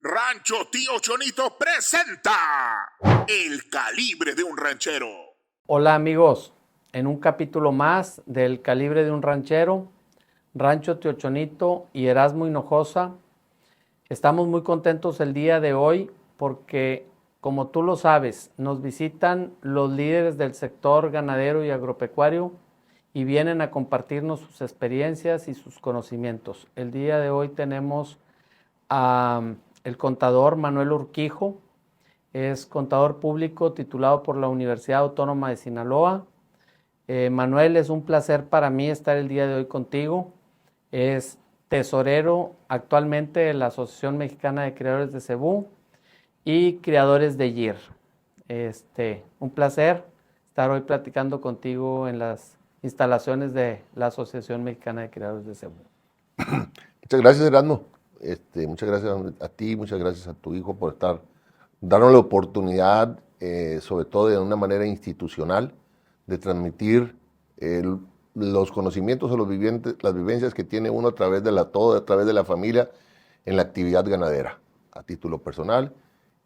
Rancho Tío Chonito presenta El Calibre de un Ranchero. Hola amigos, en un capítulo más del Calibre de un Ranchero, Rancho Tío Chonito y Erasmo Hinojosa. Estamos muy contentos el día de hoy porque, como tú lo sabes, nos visitan los líderes del sector ganadero y agropecuario y vienen a compartirnos sus experiencias y sus conocimientos. El día de hoy tenemos el contador Manuel Urquijo. Es contador público titulado por la Universidad Autónoma de Sinaloa. Manuel, es un placer para mí estar el día de hoy contigo. Es tesorero actualmente de la Asociación Mexicana de Criadores de Cebú y Criadores de Gir. Un placer estar hoy platicando contigo en las instalaciones de la Asociación Mexicana de Criadores de Cebú. Muchas gracias, Erasmo. Muchas gracias a ti, muchas gracias a tu hijo por darnos la oportunidad, sobre todo de una manera institucional, de transmitir los conocimientos o las vivencias que tiene uno a través de la familia en la actividad ganadera, a título personal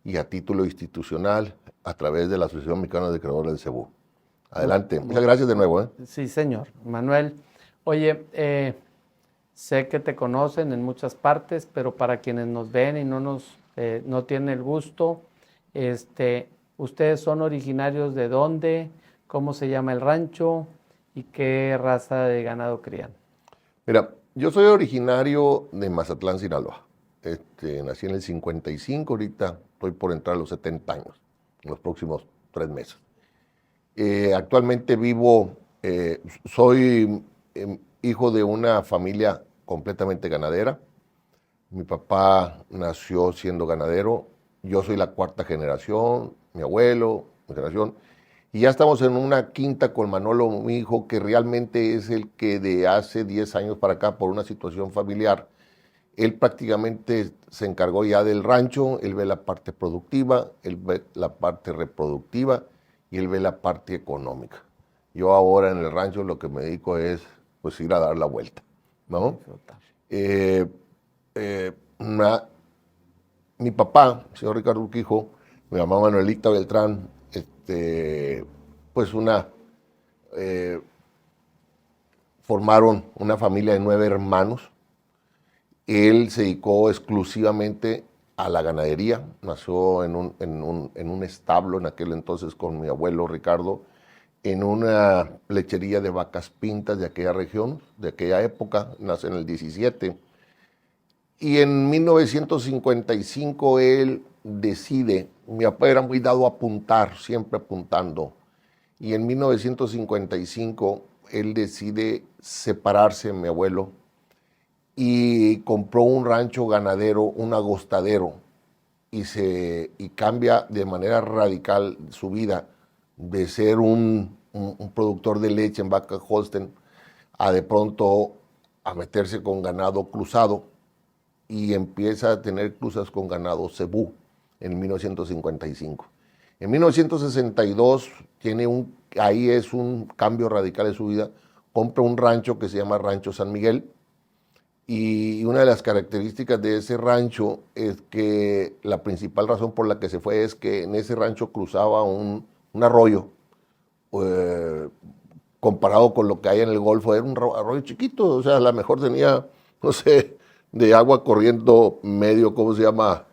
y a título institucional a través de la Asociación Mexicana de Criadores de Cebú. Adelante. Muchas gracias de nuevo. Sí, señor. Manuel, oye, sé que te conocen en muchas partes, pero para quienes nos ven y no tienen el gusto, ¿ustedes son originarios de dónde? ¿Cómo se llama el rancho? ¿Y qué raza de ganado crían? Mira, yo soy originario de Mazatlán, Sinaloa. Nací en el 55, ahorita estoy por entrar a los 70 años, en los próximos 3 meses. Actualmente soy hijo de una familia completamente ganadera. Mi papá nació siendo ganadero, yo soy la 4ª generación, mi abuelo, mi generación, y ya estamos en una quinta con Manolo, mi hijo, que realmente es el que de hace 10 años para acá, por una situación familiar, él prácticamente se encargó ya del rancho. Él ve la parte productiva, él ve la parte reproductiva y él ve la parte económica. Yo ahora en el rancho lo que me dedico es pues ir a dar la vuelta, ¿no? Mi papá, señor Ricardo Urquijo, mi mamá Manuelita Beltrán, formaron una familia de 9 hermanos. Él se dedicó exclusivamente a la ganadería, nació en un establo en aquel entonces con mi abuelo Ricardo, en una lechería de vacas pintas de aquella región, de aquella época, nace en el 17. Y en 1955 él decide, mi papá era muy dado a apuntar, siempre apuntando, y en 1955 él decide separarse, mi abuelo, y compró un rancho ganadero, un agostadero, y cambia de manera radical su vida de ser un productor de leche en vaca Holstein a de pronto a meterse con ganado cruzado, y empieza a tener cruzas con ganado cebú en 1955. En 1962 ahí es un cambio radical de su vida, compra un rancho que se llama Rancho San Miguel, y una de las características de ese rancho es que la principal razón por la que se fue es que en ese rancho cruzaba un arroyo, comparado con lo que hay en el Golfo, era un arroyo chiquito, o sea, a lo mejor tenía, no sé, de agua corriendo medio, ¿cómo se llama?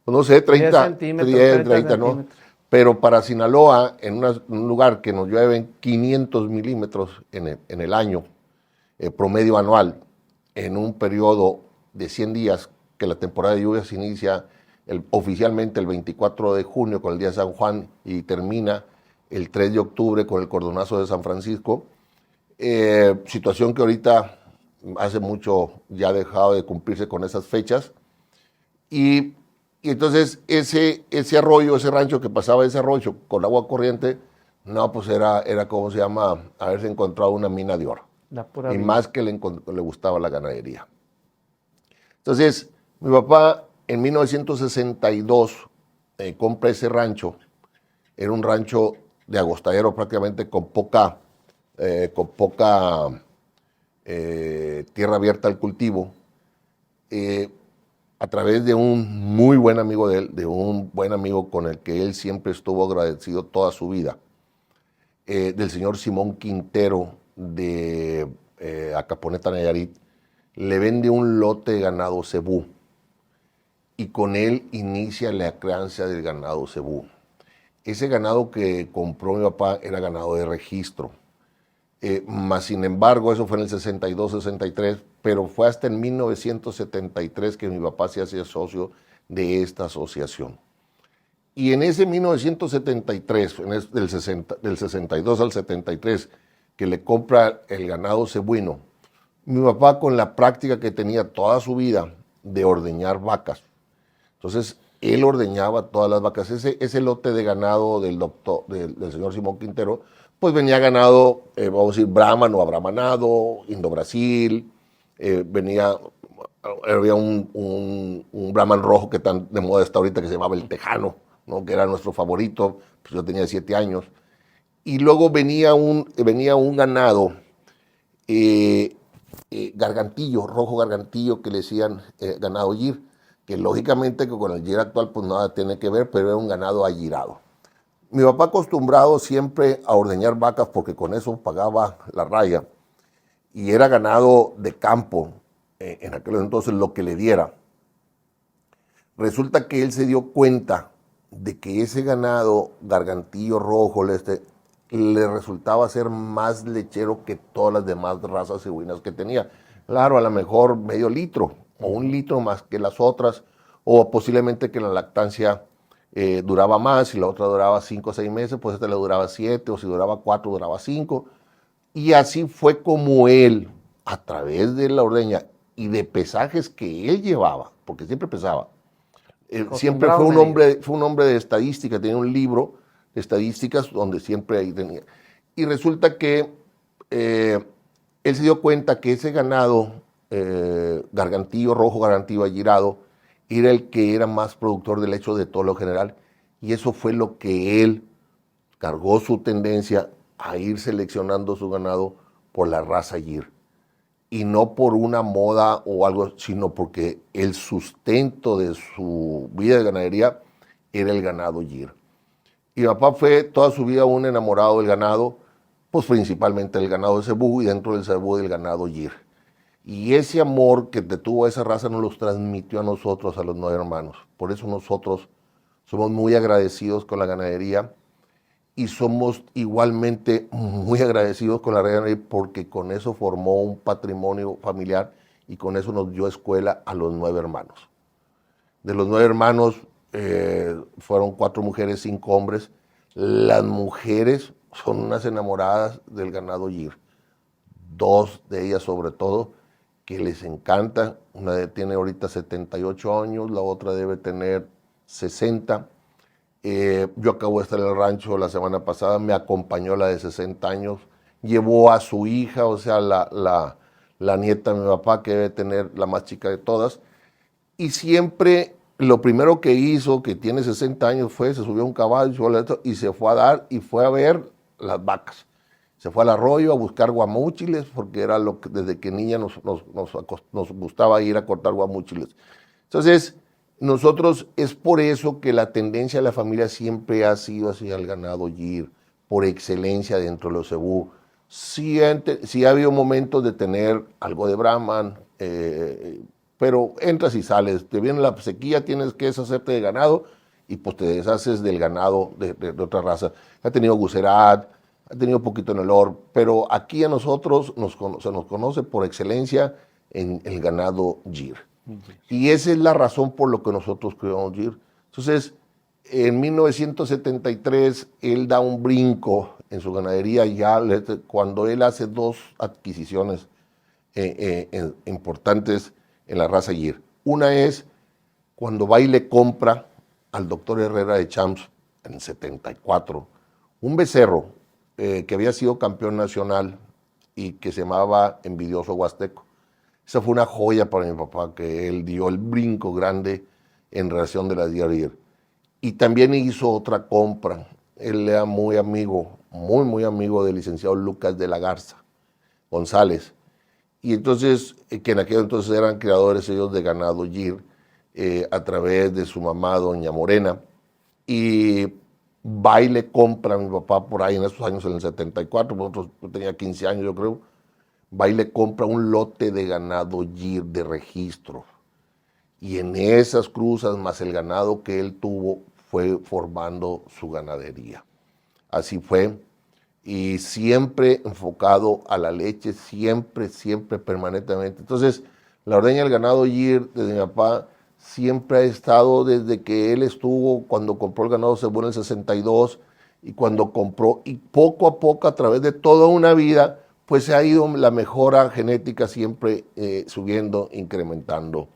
No sé, 30 30, ¿no? Pero para Sinaloa, en un lugar que nos llueven 500 milímetros en el año, promedio anual, en un periodo de 100 días, que la temporada de lluvias inicia oficialmente el 24 de junio con el día de San Juan y termina el 3 de octubre con el cordonazo de San Francisco, situación que ahorita hace mucho ya ha dejado de cumplirse con esas fechas, y entonces ese arroyo, ese rancho que pasaba ese arroyo con agua corriente, no, pues era ¿cómo se llama? Haberse encontrado una mina de oro. Y más que le gustaba la ganadería. Entonces, mi papá en 1962 compra ese rancho. Era un rancho de agostadero prácticamente con poca tierra abierta al cultivo. a través de un muy buen amigo de él, de un buen amigo con el que él siempre estuvo agradecido toda su vida, del señor Simón Quintero de Acaponeta, Nayarit, le vende un lote de ganado cebú y con él inicia la crianza del ganado cebú. Ese ganado que compró mi papá era ganado de registro. Más sin embargo, eso fue en el 62, 63, pero fue hasta en 1973 que mi papá se hace socio de esta asociación. Y en ese 1973, del 62 al 73, que le compra el ganado cebuino, mi papá con la práctica que tenía toda su vida de ordeñar vacas, entonces él ordeñaba todas las vacas. Ese lote de ganado del señor Simón Quintero, pues venía ganado, vamos a decir, Brahman o abramanado, Indo-Brasil, había un Brahman rojo que tan de moda está ahorita que se llamaba el Tejano, ¿no? Que era nuestro favorito, pues yo tenía 7 años. Y luego venía un ganado gargantillo, rojo gargantillo, que le decían ganado Gir, que lógicamente que con el Gir actual pues nada tiene que ver, pero era un ganado agirado. Mi papá acostumbrado siempre a ordeñar vacas porque con eso pagaba la raya y era ganado de campo en aquel entonces lo que le diera. Resulta que él se dio cuenta de que ese ganado gargantillo rojo le resultaba ser más lechero que todas las demás razas cebuinas que tenía. Claro, a lo mejor medio litro o 1 litro más que las otras, o posiblemente que la lactancia duraba más, y la otra duraba 5 o 6 meses, pues esta le duraba 7, o si duraba 4, duraba 5. Y así fue como él, a través de la ordeña y de pesajes que él llevaba, porque siempre pesaba, siempre fue un hombre de estadística, tenía un libro de estadísticas donde siempre ahí tenía. Y resulta que él se dio cuenta que ese ganado gargantillo rojo, gargantillo agirado, era el que era más productor de leche de todo lo general, y eso fue lo que él cargó su tendencia a ir seleccionando su ganado por la raza Gir, y no por una moda o algo, sino porque el sustento de su vida de ganadería era el ganado Gir. Y mi papá fue toda su vida un enamorado del ganado, pues principalmente del ganado de cebú, y dentro del cebú del ganado Gir. Y ese amor que te tuvo esa raza nos los transmitió a nosotros, a los 9 hermanos. Por eso nosotros somos muy agradecidos con la ganadería y somos igualmente muy agradecidos con la ganadería porque con eso formó un patrimonio familiar y con eso nos dio escuela a los 9 hermanos. De los 9 hermanos fueron 4 mujeres, 5 hombres. Las mujeres son unas enamoradas del ganado Gir. 2 de ellas sobre todo, que les encanta. Una tiene ahorita 78 años, la otra debe tener 60. Yo acabo de estar en el rancho la semana pasada, me acompañó la de 60 años, llevó a su hija, o sea, la nieta de mi papá, que debe tener la más chica de todas, y siempre lo primero que hizo, que tiene 60 años, se subió a un caballo y se fue a dar y fue a ver las vacas. Se fue al arroyo a buscar guamúchiles, porque era lo que desde que niña nos gustaba ir a cortar guamúchiles. Entonces, nosotros, es por eso que la tendencia de la familia siempre ha sido hacia el ganado Gir, por excelencia dentro de los cebú. Sí ha habido momentos de tener algo de Brahman, pero entras y sales. Te viene la sequía, tienes que deshacerte de ganado y pues te deshaces del ganado de otra raza. Ha tenido Gucerat, ha tenido poquito en el Or, pero aquí a nosotros se nos conoce por excelencia en el ganado Gir. Y esa es la razón por la que nosotros criamos Gir. Entonces, en 1973, él da un brinco en su ganadería, cuando él hace 2 adquisiciones importantes en la raza Gir. Una es cuando va y le compra al doctor Herrera de Champs en 74 un becerro que había sido campeón nacional y que se llamaba Envidioso Huasteco. Esa fue una joya para mi papá, que él dio el brinco grande en relación de la Gir. Y también hizo otra compra. Él era muy amigo, muy amigo del licenciado Lucas de la Garza González. Y entonces, que en aquel entonces eran criadores ellos de ganado Gir. a través de su mamá, doña Morena, y va y le compra a mi papá por ahí en esos años, en el 74, nosotros, yo tenía 15 años yo creo, va y le compra un lote de ganado Gir de registro. Y en esas cruzas, más el ganado que él tuvo, fue formando su ganadería. Así fue. Y siempre enfocado a la leche, siempre, permanentemente. Entonces, la ordeña del ganado Gir de mi papá siempre ha estado desde que él estuvo, cuando compró el ganado Cebú en el 62, y cuando compró, y poco a poco, a través de toda una vida, pues se ha ido la mejora genética siempre subiendo, incrementando.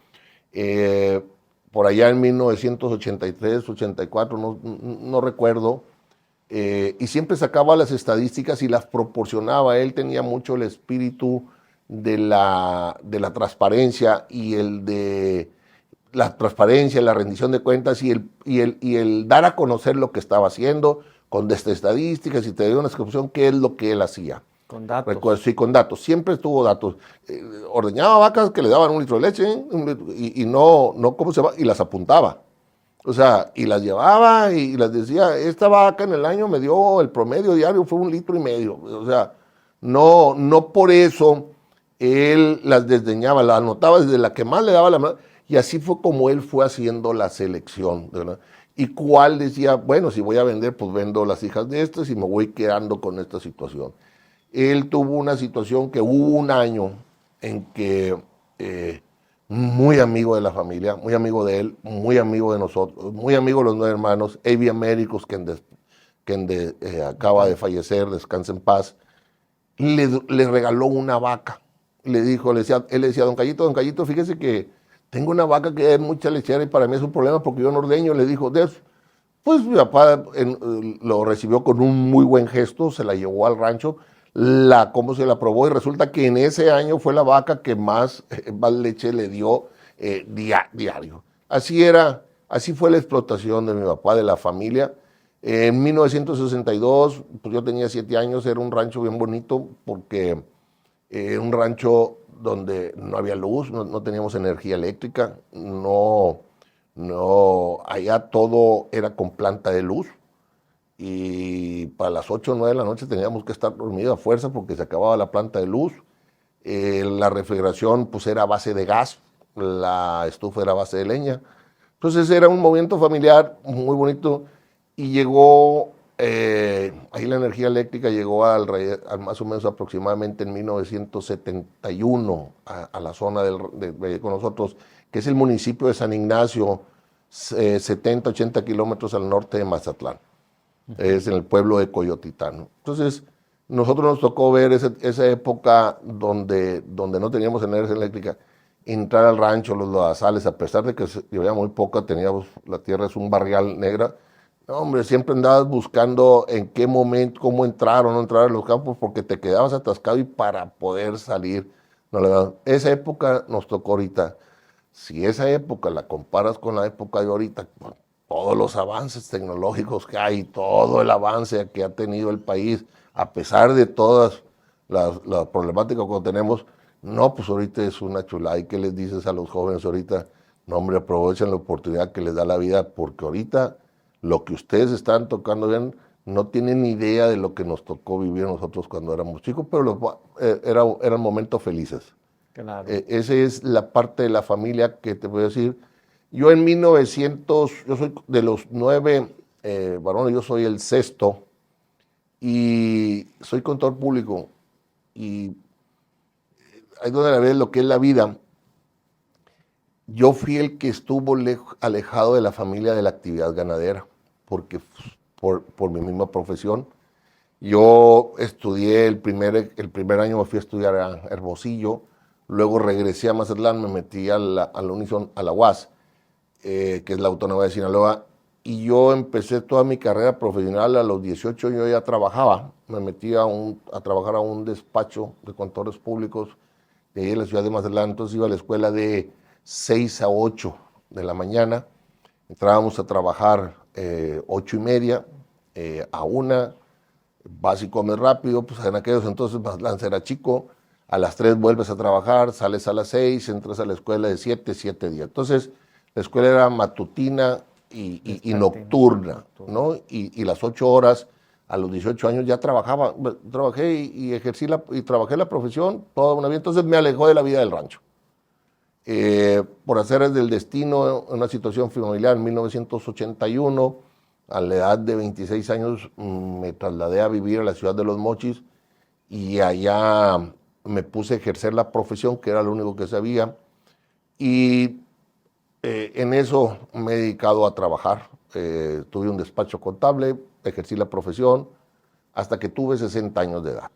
Por allá en 1983, 84, no recuerdo, y siempre sacaba las estadísticas y las proporcionaba. Él tenía mucho el espíritu de la transparencia y el de la transparencia, la rendición de cuentas y el dar a conocer lo que estaba haciendo con estadísticas, y te doy una descripción qué es lo que él hacía. Con datos. Recuerdo, sí, con datos. Siempre estuvo datos. Ordeñaba vacas que le daban 1 litro de leche y no, ¿cómo se va? Y las apuntaba. O sea, y las llevaba y las decía, esta vaca en el año me dio, el promedio diario fue 1,5 litros. O sea, no por eso él las desdeñaba, las anotaba desde la que más le daba la mano. Y así fue como él fue haciendo la selección, ¿verdad? Y cuál decía, bueno, si voy a vender, pues vendo las hijas de estas y me voy quedando con esta situación. Él tuvo una situación que hubo un año en que muy amigo de la familia, muy amigo de él, muy amigo de nosotros, muy amigo de los 9 hermanos, Evi Américos, que acaba de fallecer, descansa en paz, le regaló una vaca. Él le decía, don Cayito, fíjese que tengo una vaca que es mucha lechera y para mí es un problema porque yo no ordeño. Le dijo, pues mi papá lo recibió con un muy buen gesto, se la llevó al rancho, cómo se la probó, y resulta que en ese año fue la vaca que más leche le dio diario. Así fue la explotación de mi papá, de la familia. En 1962, pues yo tenía 7 años, era un rancho bien bonito porque un rancho donde no había luz, no teníamos energía eléctrica, allá todo era con planta de luz. Y para las 8 o 9 de la noche teníamos que estar dormidos a fuerza porque se acababa la planta de luz. La refrigeración pues era a base de gas, la estufa era a base de leña. Entonces era un movimiento familiar muy bonito y llegó, ahí la energía eléctrica llegó al más o menos aproximadamente en 1971 a la zona con nosotros, que es el municipio de San Ignacio, 70, 80 kilómetros al norte de Mazatlán. Es en el pueblo de Coyotitán. Entonces, nosotros nos tocó ver esa época donde no teníamos energía eléctrica, entrar al rancho, los lodazales, a pesar de que había muy poca, la tierra es un barrial negra. No, hombre, siempre andabas buscando en qué momento, cómo entrar o no entrar a los campos, porque te quedabas atascado y para poder salir. Esa época nos tocó ahorita. Si esa época la comparas con la época de ahorita, todos los avances tecnológicos que hay, todo el avance que ha tenido el país, a pesar de todas las problemáticas que tenemos, no, pues ahorita es una chulada. ¿Y qué les dices a los jóvenes ahorita? No, hombre, aprovechen la oportunidad que les da la vida, porque ahorita lo que ustedes están tocando bien, no tienen ni idea de lo que nos tocó vivir nosotros cuando éramos chicos, pero eran momentos felices. Claro. Esa es la parte de la familia que te voy a decir. Yo en 1900, yo soy de los 9 varones, yo soy el sexto y soy contador público, y ahí donde la ves lo que es la vida. Yo fui el que estuvo alejado de la familia de la actividad ganadera, porque por mi misma profesión. Yo estudié el primer año, me fui a estudiar a Hermosillo, luego regresé a Mazatlán, me metí a la Unison, a la UAS, que es la Autónoma de Sinaloa, y yo empecé toda mi carrera profesional a los 18, yo ya trabajaba, me metí a trabajar a un despacho de contadores públicos de ahí en la ciudad de Mazatlán. Entonces iba a la escuela de 6 a 8 de la mañana, entrábamos a trabajar 8:30 a 1, vas y comes rápido, pues en aquellos entonces Mazatlán era chico, a las 3 vuelves a trabajar, sales a las 6, entras a la escuela de 7:10. Entonces, La escuela era matutina y nocturna, ¿no? Y las 8 horas, a los 18 años ya trabajé y ejercí y trabajé la profesión toda una vida. Entonces me alejó de la vida del rancho. Por hacer del destino, una situación familiar en 1981, a la edad de 26 años me trasladé a vivir a la ciudad de Los Mochis y allá me puse a ejercer la profesión, que era lo único que sabía, y en eso me he dedicado a trabajar. Tuve un despacho contable, ejercí la profesión hasta que tuve 60 años de edad.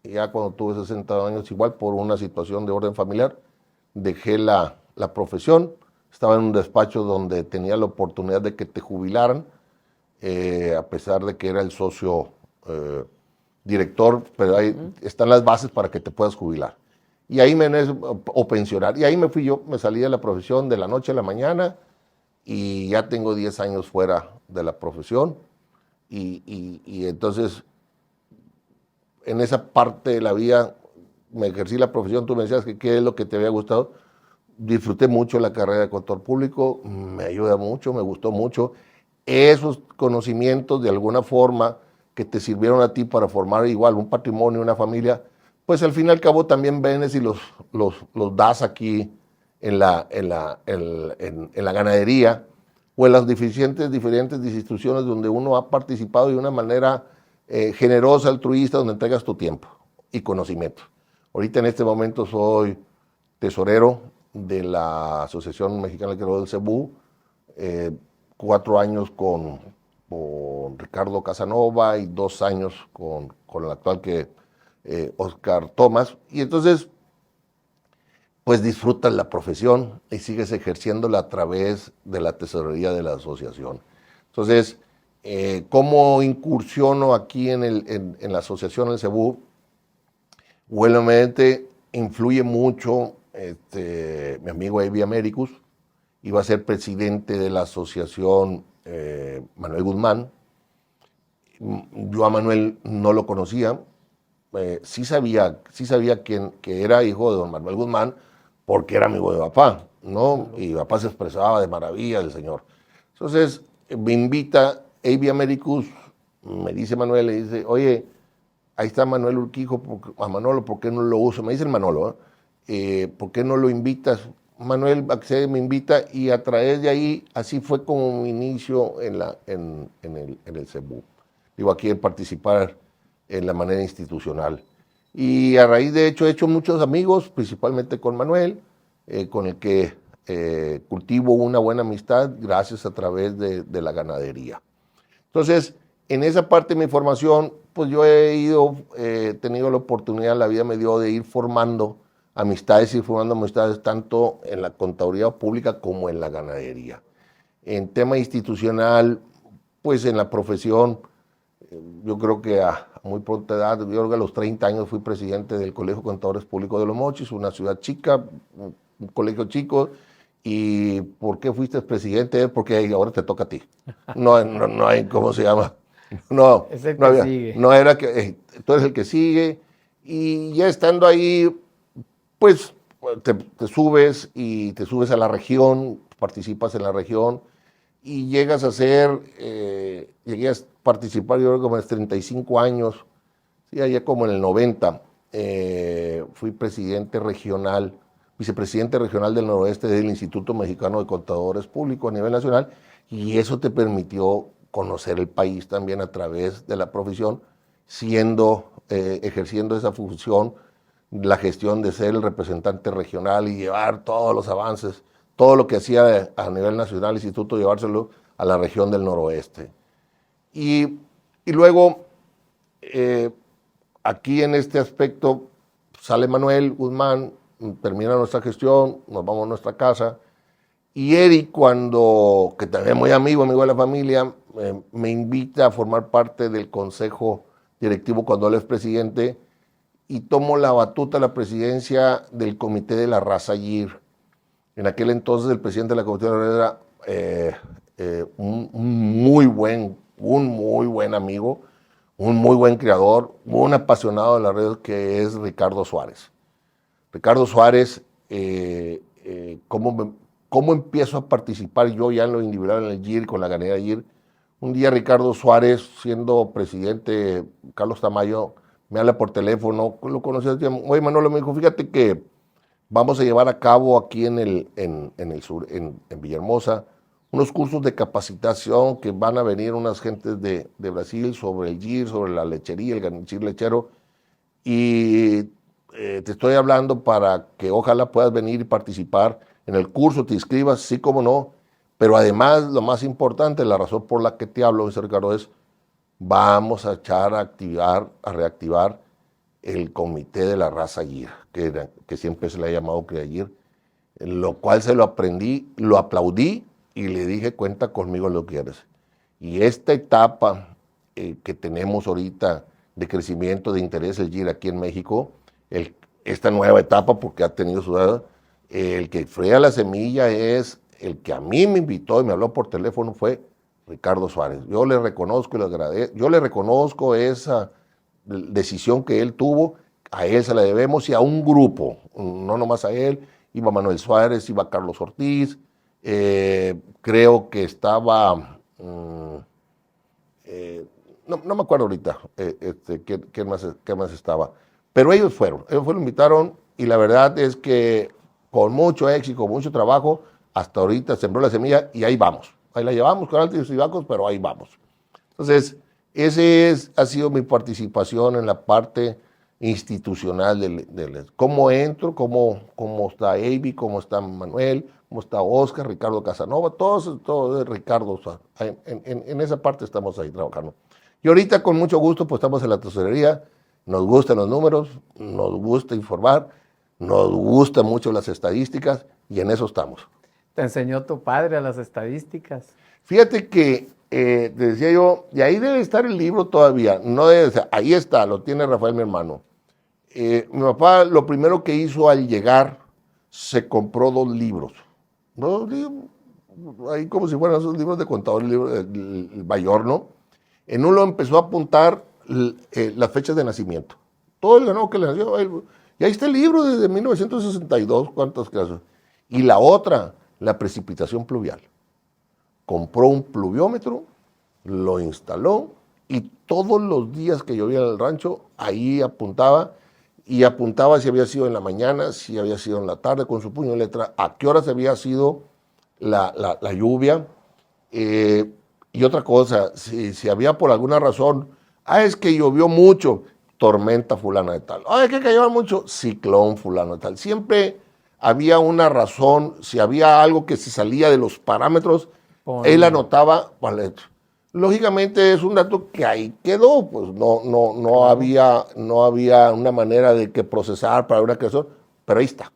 Y ya cuando tuve 60 años, igual por una situación de orden familiar, dejé la profesión. Estaba en un despacho donde tenía la oportunidad de que te jubilaran, a pesar de que era el socio director, pero ahí están las bases para que te puedas jubilar. Y ahí o pensionar. Y ahí me fui yo, me salí de la profesión de la noche a la mañana y ya tengo 10 años fuera de la profesión. Y entonces, en esa parte de la vida, me ejercí la profesión. Tú me decías que qué es lo que te había gustado. Disfruté mucho la carrera de contador público, me ayuda mucho, me gustó mucho. Esos conocimientos, de alguna forma, que te sirvieron a ti para formar igual un patrimonio, una familia, pues al fin y al cabo también vienes y los das aquí en la ganadería o en las diferentes instituciones donde uno ha participado de una manera generosa, altruista, donde entregas tu tiempo y conocimiento. Ahorita en este momento soy tesorero de la Asociación Mexicana de Creadores del Cebú, 4 años con Ricardo Casanova y 2 años con el actual Oscar Tomás. Y entonces, pues disfrutas la profesión y sigues ejerciéndola a través de la tesorería de la asociación. Entonces, ¿cómo incursiono aquí en la asociación del Cebú? Buenamente influye mucho mi amigo Evi Americus, iba a ser presidente de la asociación Manuel Guzmán. Yo a Manuel no lo conocía, sí sabía que era hijo de don Manuel Guzmán porque era amigo de papá, ¿no? Y papá se expresaba de maravilla del señor. Entonces me invita Evi Americus, me dice Manuel, le dice, oye, ahí está Manuel Urquijo, a Manolo, ¿por qué no lo uso? Me dice el Manolo, ¿por qué no lo invitas? Manuel accede, me invita y a través de ahí, así fue como mi inicio en el Cebú. Digo, aquí en participar en la manera institucional. Y a raíz de hecho he hecho muchos amigos, principalmente con Manuel, con el que cultivo una buena amistad gracias a través de la ganadería. Entonces, en esa parte de mi formación, pues yo he tenido la oportunidad, la vida me dio de ir formando amistades tanto en la contaduría pública como en la ganadería. En tema institucional, pues en la profesión, yo creo que a muy pronta edad, yo creo que a los 30 años fui presidente del Colegio de Contadores Públicos de Los Mochis, una ciudad chica, un colegio chico. ¿Y por qué fuiste presidente? Porque ahora te toca a ti. No hay, ¿cómo se llama? No, es el no que había, sigue. no era que tú eres el que sigue. Y ya estando ahí, pues te subes y te subes a la región, participas en la región y llegas a llegué a participar yo creo como a los 35 años, sí, allá como en el 90, fui presidente regional, vicepresidente regional del noroeste del Instituto Mexicano de Contadores Públicos a nivel nacional, y eso te permitió conocer el país también a través de la profesión, ejerciendo esa función, la gestión de ser el representante regional y llevar todos los avances, todo lo que hacía a nivel nacional el instituto, llevárselo a la región del noroeste. Y luego, aquí en este aspecto, sale Manuel Guzmán, termina nuestra gestión, nos vamos a nuestra casa, y Eric, que también es muy amigo de la familia, me invita a formar parte del consejo directivo cuando él es presidente, y tomo la batuta, la presidencia del comité de la raza Gir. En aquel entonces el presidente de la comité de la raza era un muy buen amigo, un muy buen creador, un apasionado de la red, que es Ricardo Suárez. Ricardo Suárez, cómo ¿cómo empiezo a participar yo ya en lo individual en el GIR, con la ganadería GIR? Un día Ricardo Suárez, siendo presidente, Carlos Tamayo, me habla por teléfono, lo conocí, oye Manolo, me dijo, fíjate que vamos a llevar a cabo aquí en el sur, en Villahermosa, unos cursos de capacitación que van a venir unas gentes de Brasil sobre el GIR, sobre la lechería, el GIR lechero, y te estoy hablando para que ojalá puedas venir y participar en el curso, te inscribas, sí como no, pero además lo más importante, la razón por la que te hablo, dice Ricardo, es vamos a echar a reactivar el comité de la raza GIR, que siempre se le ha llamado Cría GIR, lo cual se lo aprendí, lo aplaudí y le dije, cuenta conmigo en lo que quieres. Y esta etapa que tenemos ahorita de crecimiento, de interés del GIR aquí en México, esta nueva etapa, porque ha tenido su edad, el que fría la semilla es el que a mí me invitó y me habló por teléfono, fue Ricardo Suárez. Yo le reconozco y le agradezco, yo le reconozco esa decisión que él tuvo, a él se la debemos y a un grupo, no nomás a él, iba Manuel Suárez, iba Carlos Ortiz, creo que estaba, no me acuerdo ahorita quién más estaba, pero ellos lo invitaron y la verdad es que con mucho éxito, con mucho trabajo, hasta ahorita sembró la semilla y ahí vamos. Ahí la llevamos con altos y bajos, pero ahí vamos. Entonces, ha sido mi participación en la parte institucional cómo entro, cómo está Avi, cómo está Manuel, cómo está Oscar, Ricardo Casanova, todos Ricardo. En esa parte estamos ahí trabajando. Y ahorita con mucho gusto pues estamos en la tesorería, nos gustan los números, nos gusta informar, nos gustan mucho las estadísticas y en eso estamos. ¿Te enseñó tu padre a las estadísticas? Fíjate que, te decía yo, y ahí debe estar el libro todavía, no debe ser, ahí está, lo tiene Rafael, mi hermano. Mi papá lo primero que hizo al llegar, se compró 2 libros. 2 libros, ahí como si fueran esos libros de contador, el libro del mayor, ¿no? En uno empezó a apuntar las fechas de nacimiento. Todo el ganado que le nació, y ahí está el libro desde 1962, ¿cuántos casos? Y la otra, la precipitación pluvial. Compró un pluviómetro, lo instaló y todos los días que llovía en el rancho, ahí apuntaba y apuntaba si había sido en la mañana, si había sido en la tarde, con su puño de letra, a qué horas había sido la lluvia. Y otra cosa, si había por alguna razón, es que llovió mucho, tormenta fulana de tal. Es que cayó mucho, ciclón fulano de tal. Siempre había una razón, si había algo que se salía de los parámetros, él anotaba, vale. Lógicamente es un dato que ahí quedó, pues no había una manera de que procesar para una creación, pero ahí está,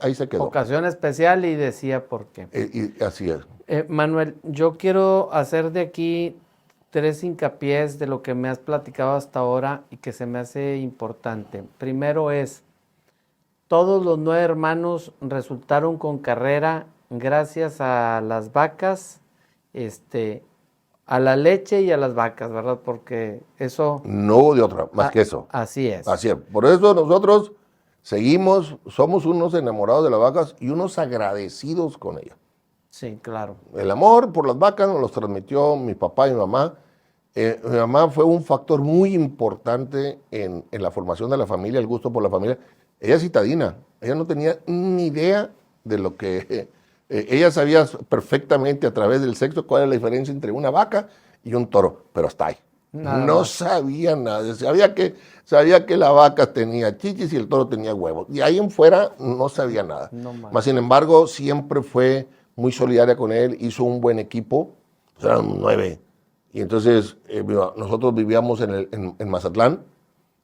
ahí se quedó. Ocasión especial y decía por qué. Y así es. Manuel, yo quiero hacer de aquí 3 hincapiés de lo que me has platicado hasta ahora y que se me hace importante. Primero es, todos los 9 hermanos resultaron con carrera gracias a las vacas, a la leche y a las vacas, ¿verdad? Porque eso... No hubo de otra, más que eso. Así es. Así es. Por eso nosotros somos unos enamorados de las vacas y unos agradecidos con ellas. Sí, claro. El amor por las vacas nos los transmitió mi papá y mi mamá. Mi mamá fue un factor muy importante en la formación de la familia, el gusto por la familia. Ella es citadina, ella no tenía ni idea de lo que... ella sabía perfectamente a través del sexo cuál era la diferencia entre una vaca y un toro, pero hasta ahí. No sabía nada, sabía que la vaca tenía chichis y el toro tenía huevos. Y ahí en fuera no sabía nada. Mas, sin embargo, siempre fue muy solidaria con él, hizo un buen equipo, pues eran 9. Y entonces nosotros vivíamos en Mazatlán,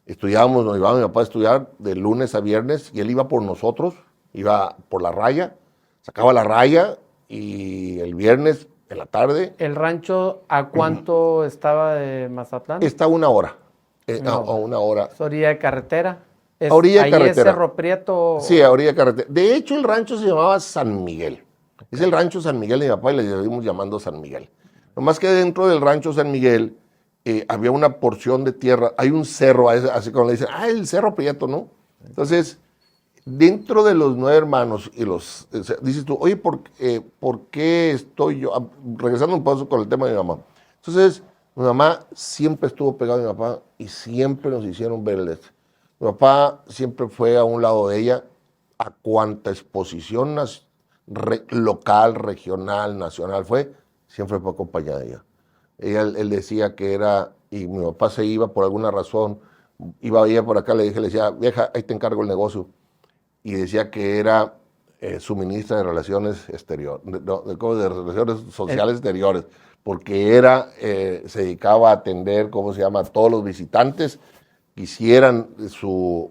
estudiábamos, nos llevaba mi papá a estudiar de lunes a viernes y él iba por nosotros, iba por la raya, sacaba la raya y el viernes en la tarde. ¿El rancho a cuánto estaba de Mazatlán? Está a 1 hora. A 1 hora. ¿Es orilla de carretera? A orilla de carretera. ¿Ahí es Cerro Prieto? Sí, a orilla de carretera. De hecho, el rancho se llamaba San Miguel. Es el rancho San Miguel de mi papá y le seguimos llamando San Miguel. Nomás que dentro del rancho San Miguel había una porción de tierra, hay un cerro, así como le dicen, el Cerro Prieto, ¿no? Entonces, dentro de los 9 hermanos, o sea, dices tú, oye, ¿por qué estoy yo? Regresando un paso con el tema de mi mamá. Entonces, mi mamá siempre estuvo pegada a mi papá y siempre nos hicieron ver el este. Mi papá siempre fue a un lado de ella a cuanta exposición local, regional, nacional fue, siempre fue acompañada de ella. Él decía que era, y mi papá se iba por alguna razón, iba ella por acá, le decía, vieja, ahí te encargo el negocio. Y decía que era su ministra de Relaciones Exteriores, de Relaciones Sociales Exteriores, porque se dedicaba a atender, a todos los visitantes quisieran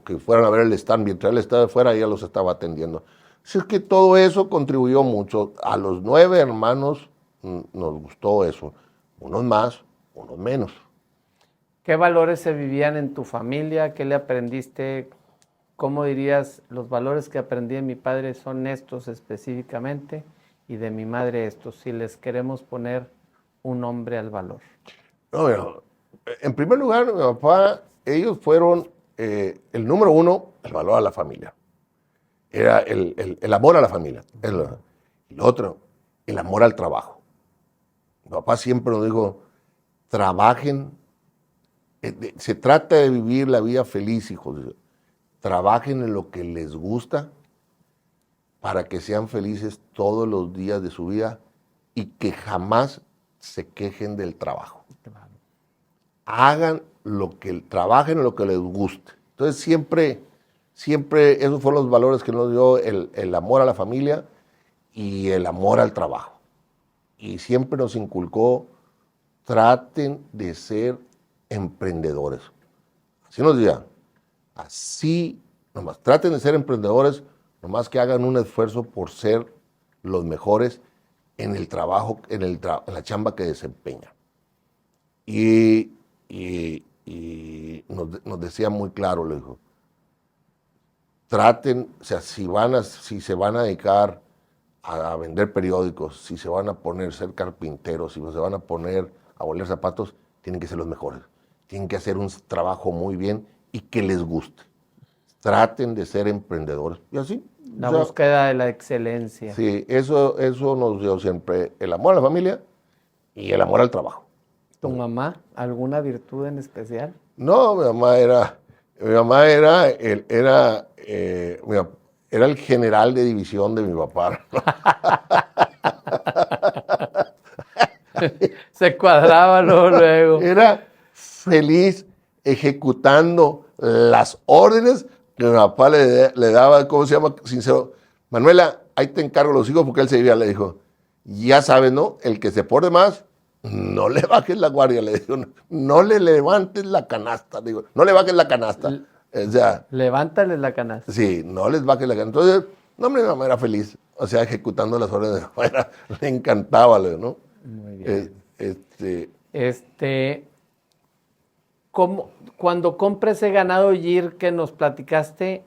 que fueran a ver el stand, mientras él estaba afuera, ella los estaba atendiendo. Así es que todo eso contribuyó mucho. A los 9 hermanos nos gustó eso, unos más, unos menos. ¿Qué valores se vivían en tu familia? ¿Qué le aprendiste? ¿Cómo dirías, los valores que aprendí de mi padre son estos específicamente y de mi madre estos, si les queremos poner un nombre al valor? No, bueno, en primer lugar, mi papá, ellos fueron el número 1, el valor a la familia. Era el amor a la familia. El otro, el amor al trabajo. Mi papá siempre nos dijo, trabajen, se trata de vivir la vida feliz, hijos. Trabajen en lo que les gusta para que sean felices todos los días de su vida y que jamás se quejen del trabajo. Trabajen en lo que les guste. Entonces siempre esos fueron los valores que nos dio el amor a la familia y el amor al trabajo. Y siempre nos inculcó, traten de ser emprendedores. Así nos decía, así nomás, traten de ser emprendedores, nomás que hagan un esfuerzo por ser los mejores en el trabajo, en la chamba que desempeñan. Y nos decía muy claro, le dijo, traten, o sea, si se van a dedicar a vender periódicos, si se van a poner a ser carpinteros, si se van a poner a bolear zapatos, tienen que ser los mejores. Tienen que hacer un trabajo muy bien y que les guste. Traten de ser emprendedores. Y así. La búsqueda de la excelencia. Sí, eso nos dio siempre el amor a la familia y el amor al trabajo. ¿Tu mamá, alguna virtud en especial? No, mi mamá era el general de división de mi papá. Se cuadraba luego. Era feliz ejecutando las órdenes que mi papá le daba, ¿cómo se llama? Sincero. Manuela, ahí te encargo los hijos porque él se vivía, le dijo, ya sabes, ¿no? El que se porte más, no le bajes la guardia, le digo, no le levantes la canasta, digo, no le bajes la canasta. O sea, levántales la canasta. Sí, no les bajes la canasta. Entonces, no, hombre, mi mamá era feliz, o sea, ejecutando las órdenes de mi mamá, le encantaba, ¿no? Muy bien. Cuando compra ese ganado Gir que nos platicaste,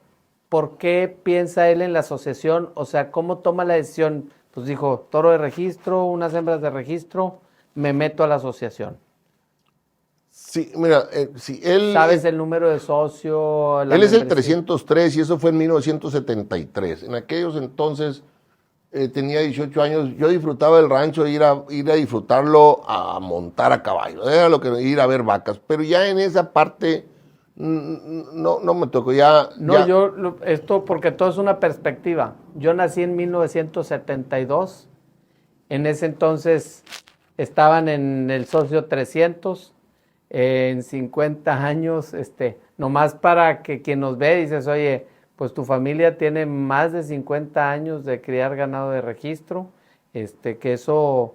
¿por qué piensa él en la asociación? O sea, ¿cómo toma la decisión? Pues dijo, toro de registro, unas hembras de registro, me meto a la asociación. Sí, mira, si él... ¿Sabes el número de socio? Él es el 303 y eso fue en 1973. En aquellos entonces tenía 18 años, yo disfrutaba del rancho, ir a disfrutarlo, a montar a caballo, era lo que ir a ver vacas, pero ya en esa parte no me tocó ya. Esto porque todo es una perspectiva. Yo nací en 1972, en ese entonces estaban en el socio 300, en 50 años, nomás para que quien nos ve dices, oye, pues tu familia tiene más de 50 años de criar ganado de registro, que eso,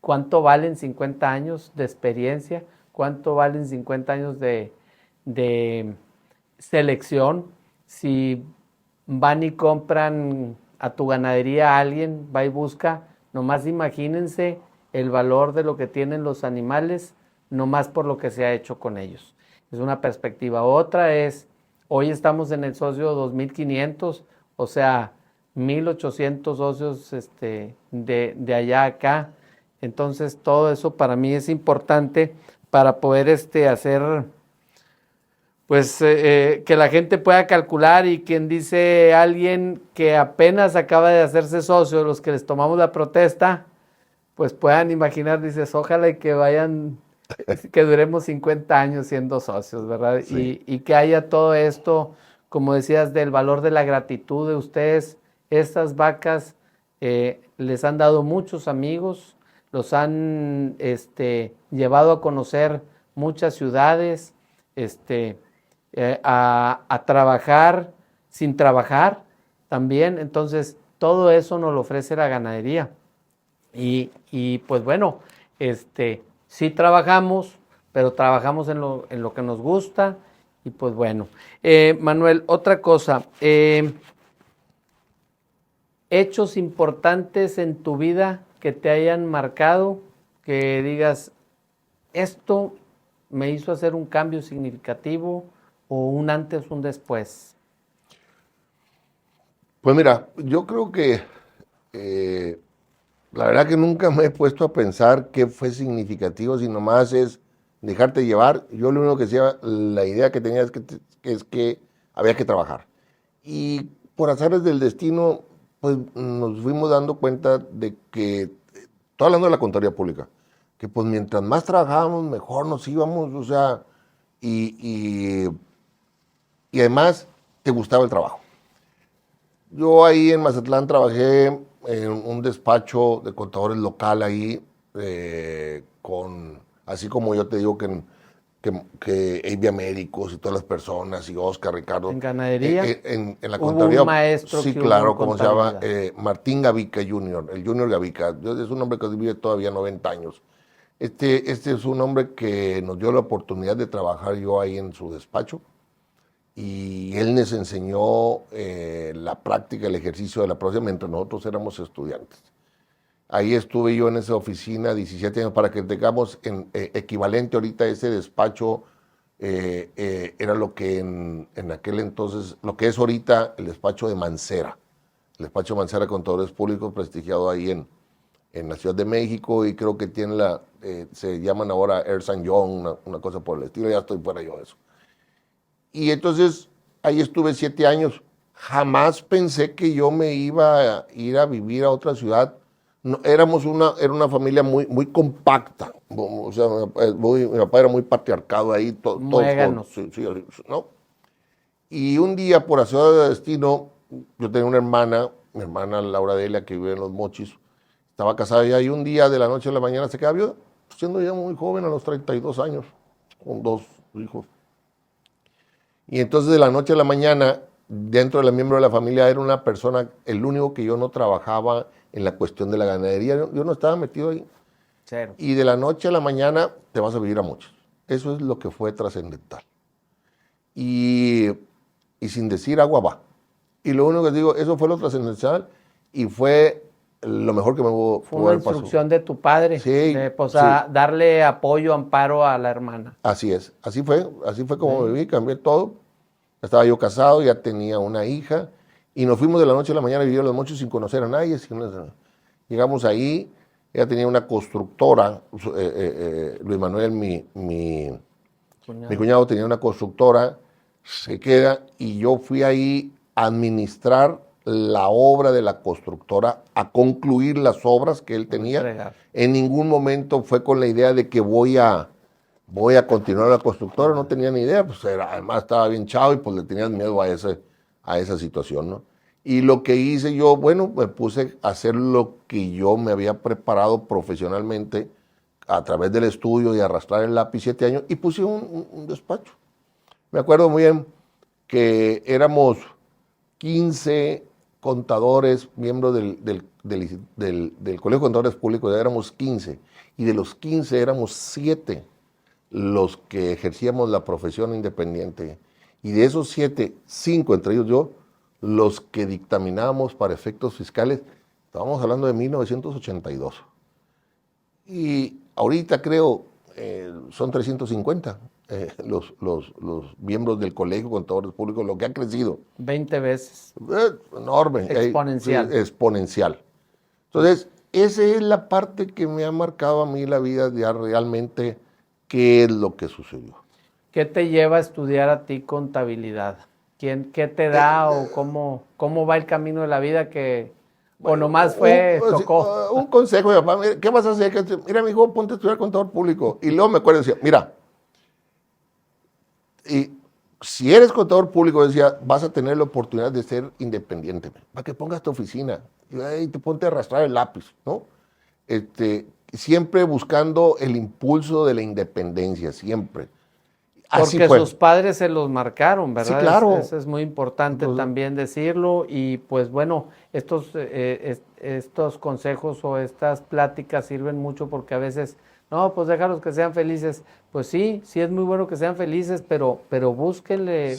¿cuánto valen 50 años de experiencia? ¿Cuánto valen 50 años de selección? Si van y compran a tu ganadería a alguien, va y busca, nomás imagínense el valor de lo que tienen los animales, nomás por lo que se ha hecho con ellos. Es una perspectiva. Otra es, hoy estamos en el socio 2500, o sea, 1800 socios de allá a acá. Entonces, todo eso para mí es importante para poder hacer pues que la gente pueda calcular, y quien dice alguien que apenas acaba de hacerse socio, los que les tomamos la protesta, pues puedan imaginar, dices, ojalá y que vayan, que duremos 50 años siendo socios, ¿verdad? Sí. Y que haya todo esto, como decías, del valor de la gratitud de ustedes. Estas vacas les han dado muchos amigos, los han llevado a conocer muchas ciudades, a trabajar sin trabajar también. Entonces, todo eso nos lo ofrece la ganadería. Y pues bueno, sí trabajamos, pero trabajamos en lo que nos gusta. Y pues bueno, Manuel, otra cosa, hechos importantes en tu vida que te hayan marcado, que digas, esto me hizo hacer un cambio significativo, o un antes, un después. Pues mira, yo creo que la verdad que nunca me he puesto a pensar qué fue significativo, sino más es dejarte llevar. Yo lo único que decía, la idea que tenía es que había que trabajar. Y por azares del destino, pues nos fuimos dando cuenta de que, estoy hablando de la contaduría pública, que pues mientras más trabajábamos, mejor nos íbamos, o sea, y además te gustaba el trabajo. Yo ahí en Mazatlán trabajé en un despacho de contadores local ahí, así como yo te digo que Avia Médicos y todas las personas, y Oscar, Ricardo. ¿En ganadería? En la ¿Hubo contaduría. un maestro Sí, que claro, hubo como se llama, contabilidad? Martín Gavica Jr., el Junior Gavica. Es un hombre que vive todavía 90 años. Este es un hombre que nos dio la oportunidad de trabajar yo ahí en su despacho. Y él nos enseñó la práctica, el ejercicio de la profesión mientras nosotros éramos estudiantes. Ahí estuve yo en esa oficina 17 años, para que tengamos equivalente ahorita a ese despacho, era lo que en aquel entonces, lo que es ahorita el despacho de Mancera. El despacho de Mancera, Contadores Públicos, prestigiado ahí en la Ciudad de México, y creo que tiene se llaman ahora Ernst & Young, una cosa por el estilo. Ya estoy fuera yo de eso. Y entonces ahí estuve 7 años. Jamás pensé que yo me iba a ir a vivir a otra ciudad. No, era una familia muy, muy compacta. O sea, mi papá era muy patriarcado ahí. Muéganos. Sí, ¿no? Y un día, por azares de destino, yo tenía una hermana, mi hermana Laura Delia, que vive en Los Mochis. Estaba casada ya, y un día de la noche a la mañana se queda viuda, siendo ya muy joven, a los 32 años, con 2 hijos. Y entonces de la noche a la mañana, dentro de la miembro de la familia, era una persona, el único que yo no trabajaba en la cuestión de la ganadería. Yo no estaba metido ahí. Cero. Y de la noche a la mañana te vas a vivir a Mochis. Eso es lo que fue trascendental. Y sin decir agua va. Y lo único que digo, eso fue lo trascendental, y fue lo mejor que me pudo Fue una haber pasado. instrucción de tu padre, Sí, pues, sí. a darle apoyo, amparo a la hermana. Así es, así fue como viví, cambié todo. Estaba yo casado, ya tenía una hija, y nos fuimos de la noche a la mañana a vivir a Los Mochis sin conocer a nadie. Llegamos ahí, ella tenía una constructora, Luis Manuel, mi cuñado tenía una constructora, se queda, y yo fui ahí a administrar la obra de la constructora, a concluir las obras que él tenía. Entregar. En ningún momento fue con la idea de que voy a continuar la constructora, no tenía ni idea, pues además estaba bien chavo, y pues le tenía miedo a esa situación, ¿no? Y lo que hice yo, bueno, me puse a hacer lo que yo me había preparado profesionalmente a través del estudio y arrastrar el lápiz 7 años, y puse un despacho. Me acuerdo muy bien que éramos 15 contadores, miembros del Colegio de Contadores Públicos, ya éramos 15, y de los 15 éramos 7 los que ejercíamos la profesión independiente. Y de esos 7, 5, entre ellos yo, los que dictaminábamos para efectos fiscales. Estábamos hablando de 1982. Y ahorita creo son 350 los miembros del Colegio de Contadores Públicos, lo que ha crecido. 20 veces. Enorme. Exponencial. Exponencial. Entonces, esa es la parte que me ha marcado a mí la vida, ya realmente qué es lo que sucedió. ¿Qué te lleva a estudiar a ti contabilidad? ¿Qué te da o cómo va el camino de la vida que, o nomás tocó? Un consejo de papá, mira, ¿qué vas a hacer? Mira, mi hijo, ponte a estudiar contador público. Y luego me acuerdo y decía, mira, y si eres contador público, decía, vas a tener la oportunidad de ser independiente, para que pongas tu oficina y te ponte a arrastrar el lápiz, ¿no? Siempre buscando el impulso de la independencia, siempre. Así Porque fue. sus padres se los marcaron, ¿verdad? Sí, claro. Eso es muy importante también decirlo. Y pues bueno, estos consejos o estas pláticas sirven mucho porque a veces, no, pues déjalos que sean felices. Pues sí, sí es muy bueno que sean felices, pero búsquenle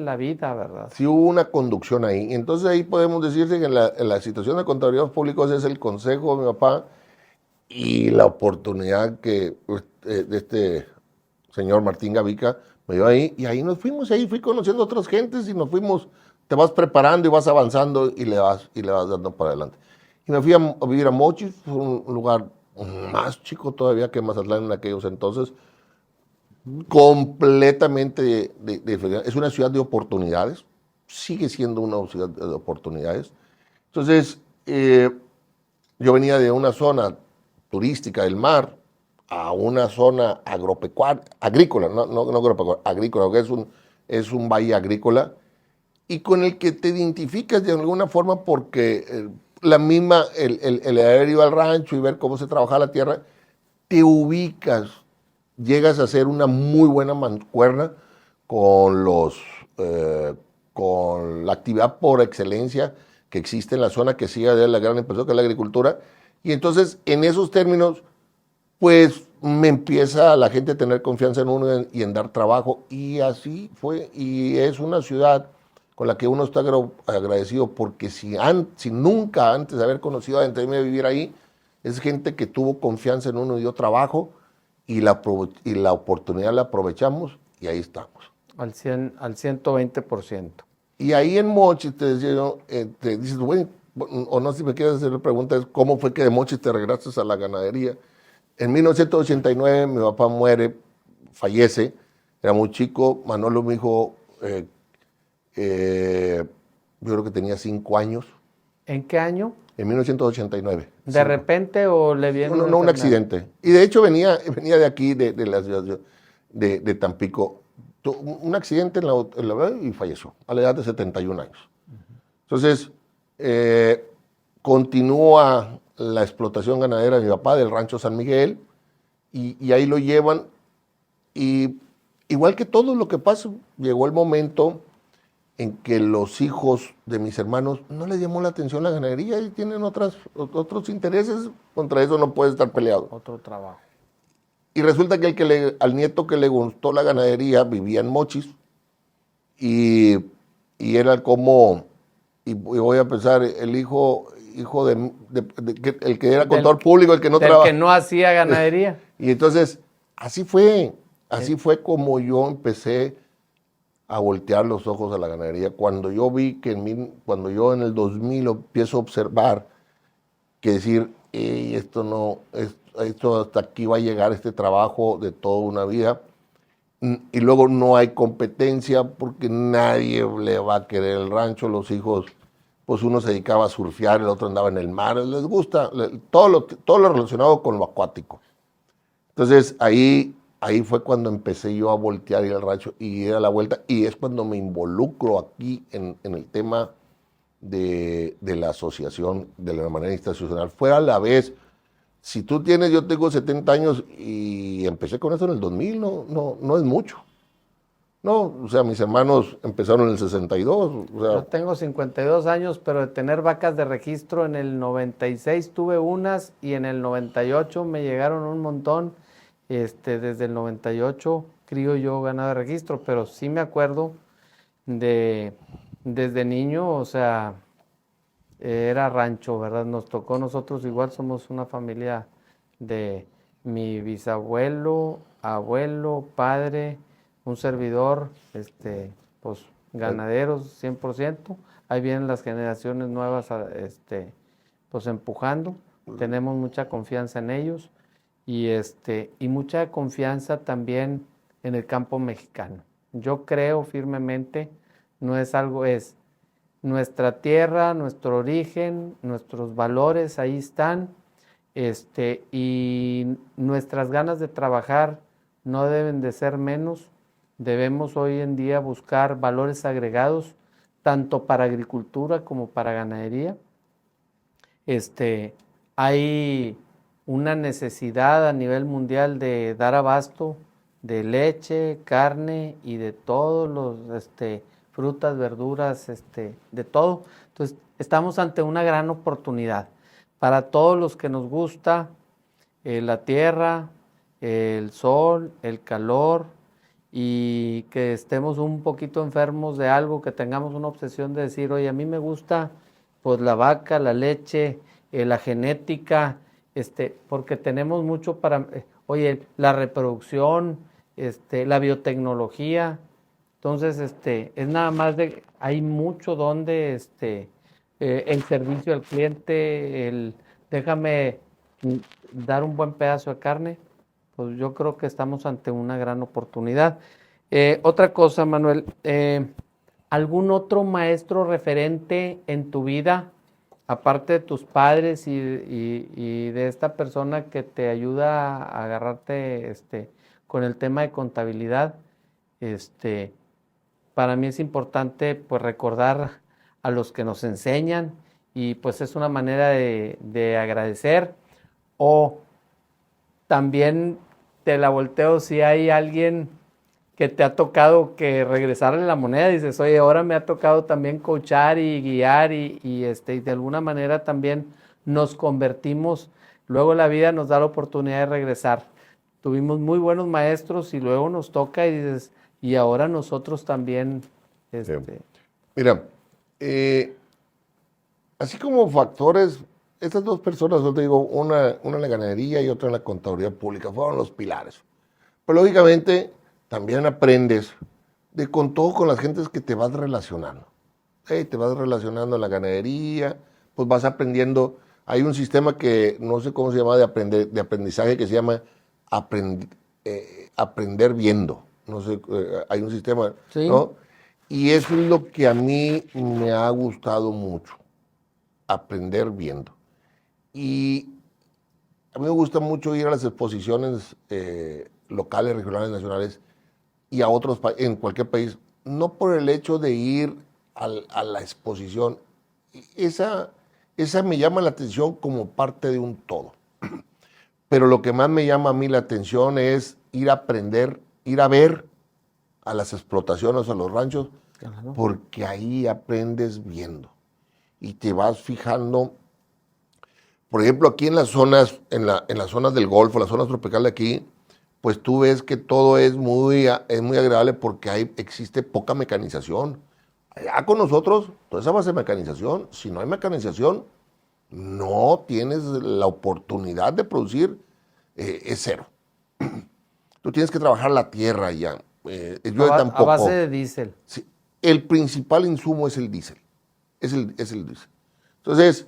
la vida, ¿verdad? Sí hubo una conducción ahí. Entonces ahí podemos decirse que en la situación de contabilidad públicos es el consejo de mi papá y la oportunidad que de este señor Martín Gavica me dio ahí, y ahí nos fuimos, ahí fui conociendo otras gentes y nos fuimos, te vas preparando y vas avanzando y le vas dando para adelante. Y me fui a vivir a Mochis, fue un lugar más chico todavía que Mazatlán en aquellos entonces, completamente es una ciudad de oportunidades, sigue siendo una ciudad de oportunidades. Entonces, yo venía de una zona turística del mar a una zona agropecuaria, agrícola, no agropecuaria, agrícola, que es un valle agrícola, y con el que te identificas de alguna forma porque el haber ido al rancho y ver cómo se trabaja la tierra, te ubicas, llegas a ser una muy buena mancuerna con con la actividad por excelencia que existe en la zona que sigue de la gran empresa, que es la agricultura. Y entonces, en esos términos, pues me empieza la gente a tener confianza en uno y en dar trabajo. Y así fue. Y es una ciudad con la que uno está agradecido porque si nunca antes de haber conocido a gente de vivir ahí, es gente que tuvo confianza en uno y dio trabajo y la oportunidad la aprovechamos y ahí estamos. Al 120%. Y ahí en Mochis, te decía yo, te dices, bueno, o no sé si me quieres hacer la pregunta, es cómo fue que de Mochis te regresaste a la ganadería. En 1989 mi papá muere, fallece, era muy chico, Manolo, mi hijo, yo creo que tenía 5 años. ¿En qué año? En 1989. ¿De repente o le viene No, un accidente. Y de hecho venía de aquí, de la ciudad de Tampico. Un accidente y falleció a la edad de 71 años. Entonces, continúa la explotación ganadera de mi papá del rancho San Miguel y ahí lo llevan. Y igual que todo lo que pasa, llegó el momento en que los hijos de mis hermanos no les llamó la atención la ganadería y tienen otros intereses, contra eso no puede estar peleado. Otro trabajo. Y resulta que al nieto que le gustó la ganadería vivía en Mochis y era como, y voy a pensar, el hijo el que era contador público, el que no trabajaba. El que no hacía ganadería. Y entonces, así fue como yo empecé a voltear los ojos a la ganadería. Cuando yo vi cuando yo en el 2000 empiezo a observar que decir, esto hasta aquí va a llegar este trabajo de toda una vida, y luego no hay competencia porque nadie le va a querer el rancho, los hijos, pues uno se dedicaba a surfear, el otro andaba en el mar, les gusta todo lo relacionado con lo acuático. Entonces ahí fue cuando empecé yo a voltear ir al rancho y ir a la vuelta, y es cuando me involucro aquí en el tema de la asociación, de la manera institucional. Fue a la vez, si tú yo tengo 70 años y empecé con eso en el 2000, no es mucho. No, o sea, mis hermanos empezaron en el 62. O sea, yo tengo 52 años, pero de tener vacas de registro en el 96 tuve unas y en el 98 me llegaron un montón. Desde el 98 crío yo ganado de registro, pero sí me acuerdo desde niño, o sea, era rancho, ¿verdad? Nos tocó nosotros, igual somos una familia de mi bisabuelo, abuelo, padre, un servidor, pues ganaderos 100%. Ahí vienen las generaciones nuevas, pues empujando. Tenemos mucha confianza en ellos y mucha confianza también en el campo mexicano. Yo creo firmemente, no es algo, es nuestra tierra, nuestro origen, nuestros valores, ahí están, y nuestras ganas de trabajar no deben de ser menos. Debemos hoy en día buscar valores agregados, tanto para agricultura como para ganadería. Hay una necesidad a nivel mundial de dar abasto de leche, carne y de todos los frutas, verduras, de todo. Entonces, estamos ante una gran oportunidad para todos los que nos gusta la tierra, el sol, el calor, y que estemos un poquito enfermos de algo, que tengamos una obsesión de decir, oye, a mí me gusta pues la vaca, la leche, la genética, porque tenemos mucho para, oye, la reproducción, la biotecnología. Entonces, es nada más de, hay mucho donde, el servicio al cliente, déjame dar un buen pedazo de carne, pues yo creo que estamos ante una gran oportunidad. Otra cosa, Manuel, ¿algún otro maestro referente en tu vida, aparte de tus padres y de esta persona que te ayuda a agarrarte con el tema de contabilidad? Para mí es importante pues recordar a los que nos enseñan, y pues es una manera de agradecer. O también te la volteo, si hay alguien que te ha tocado que regresarle la moneda, dices, oye, ahora me ha tocado también coachar y guiar, y de alguna manera también nos convertimos, luego la vida nos da la oportunidad de regresar. Tuvimos muy buenos maestros y luego nos toca y dices, y ahora nosotros también. Sí. Mira, así como factores, estas dos personas, yo te digo, una en la ganadería y otra en la contaduría pública, fueron los pilares. Pero lógicamente también aprendes con las gentes que te vas relacionando. Te vas relacionando en la ganadería, pues vas aprendiendo. Hay un sistema que no sé cómo se llama de aprendizaje, que se llama aprender viendo. No sé, hay un sistema, ¿Sí? ¿no? Y eso es lo que a mí me ha gustado mucho, aprender viendo. Y a mí me gusta mucho ir a las exposiciones locales, regionales, nacionales y a otros en cualquier país, no por el hecho de ir a la exposición. Esa me llama la atención como parte de un todo. Pero lo que más me llama a mí la atención es ir a aprender, ir a ver a las explotaciones, a los ranchos, claro, porque ahí aprendes viendo y te vas fijando. Por ejemplo, aquí en las zonas, en las zonas del Golfo, las zonas tropicales de aquí, pues tú ves que todo es muy agradable porque existe poca mecanización. Allá con nosotros, toda esa base de mecanización, si no hay mecanización, no tienes la oportunidad de producir, es cero. Tú tienes que trabajar la tierra ya. A base de diésel. Sí, el principal insumo es el diésel. Es el diésel. Entonces,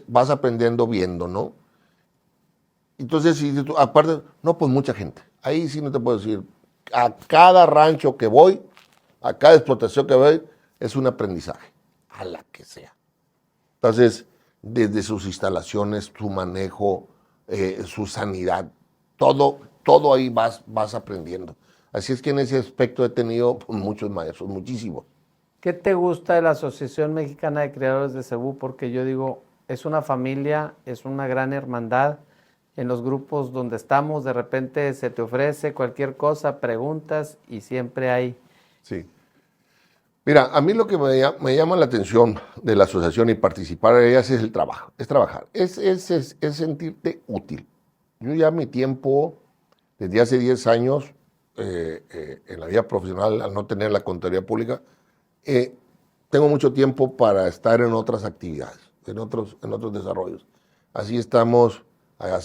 vas aprendiendo viendo, ¿no? Entonces, aparte, no, pues mucha gente. Ahí sí no te puedo decir. A cada rancho que voy, a cada explotación que voy, es un aprendizaje, a la que sea. Entonces, desde sus instalaciones, su manejo, su sanidad, todo ahí vas aprendiendo. Así es que en ese aspecto he tenido muchos maestros, muchísimos. ¿Qué te gusta de la Asociación Mexicana de Criadores de Cebú? Porque yo digo, es una familia, es una gran hermandad. En los grupos donde estamos, de repente se te ofrece cualquier cosa, preguntas y siempre hay. Sí. Mira, a mí lo que me llama la atención de la asociación y participar en ellas es el trabajo, es trabajar, es sentirte útil. Yo ya mi tiempo, desde hace 10 años, en la vida profesional, al no tener la contaduría pública, tengo mucho tiempo para estar en otras actividades, en otros desarrollos. Así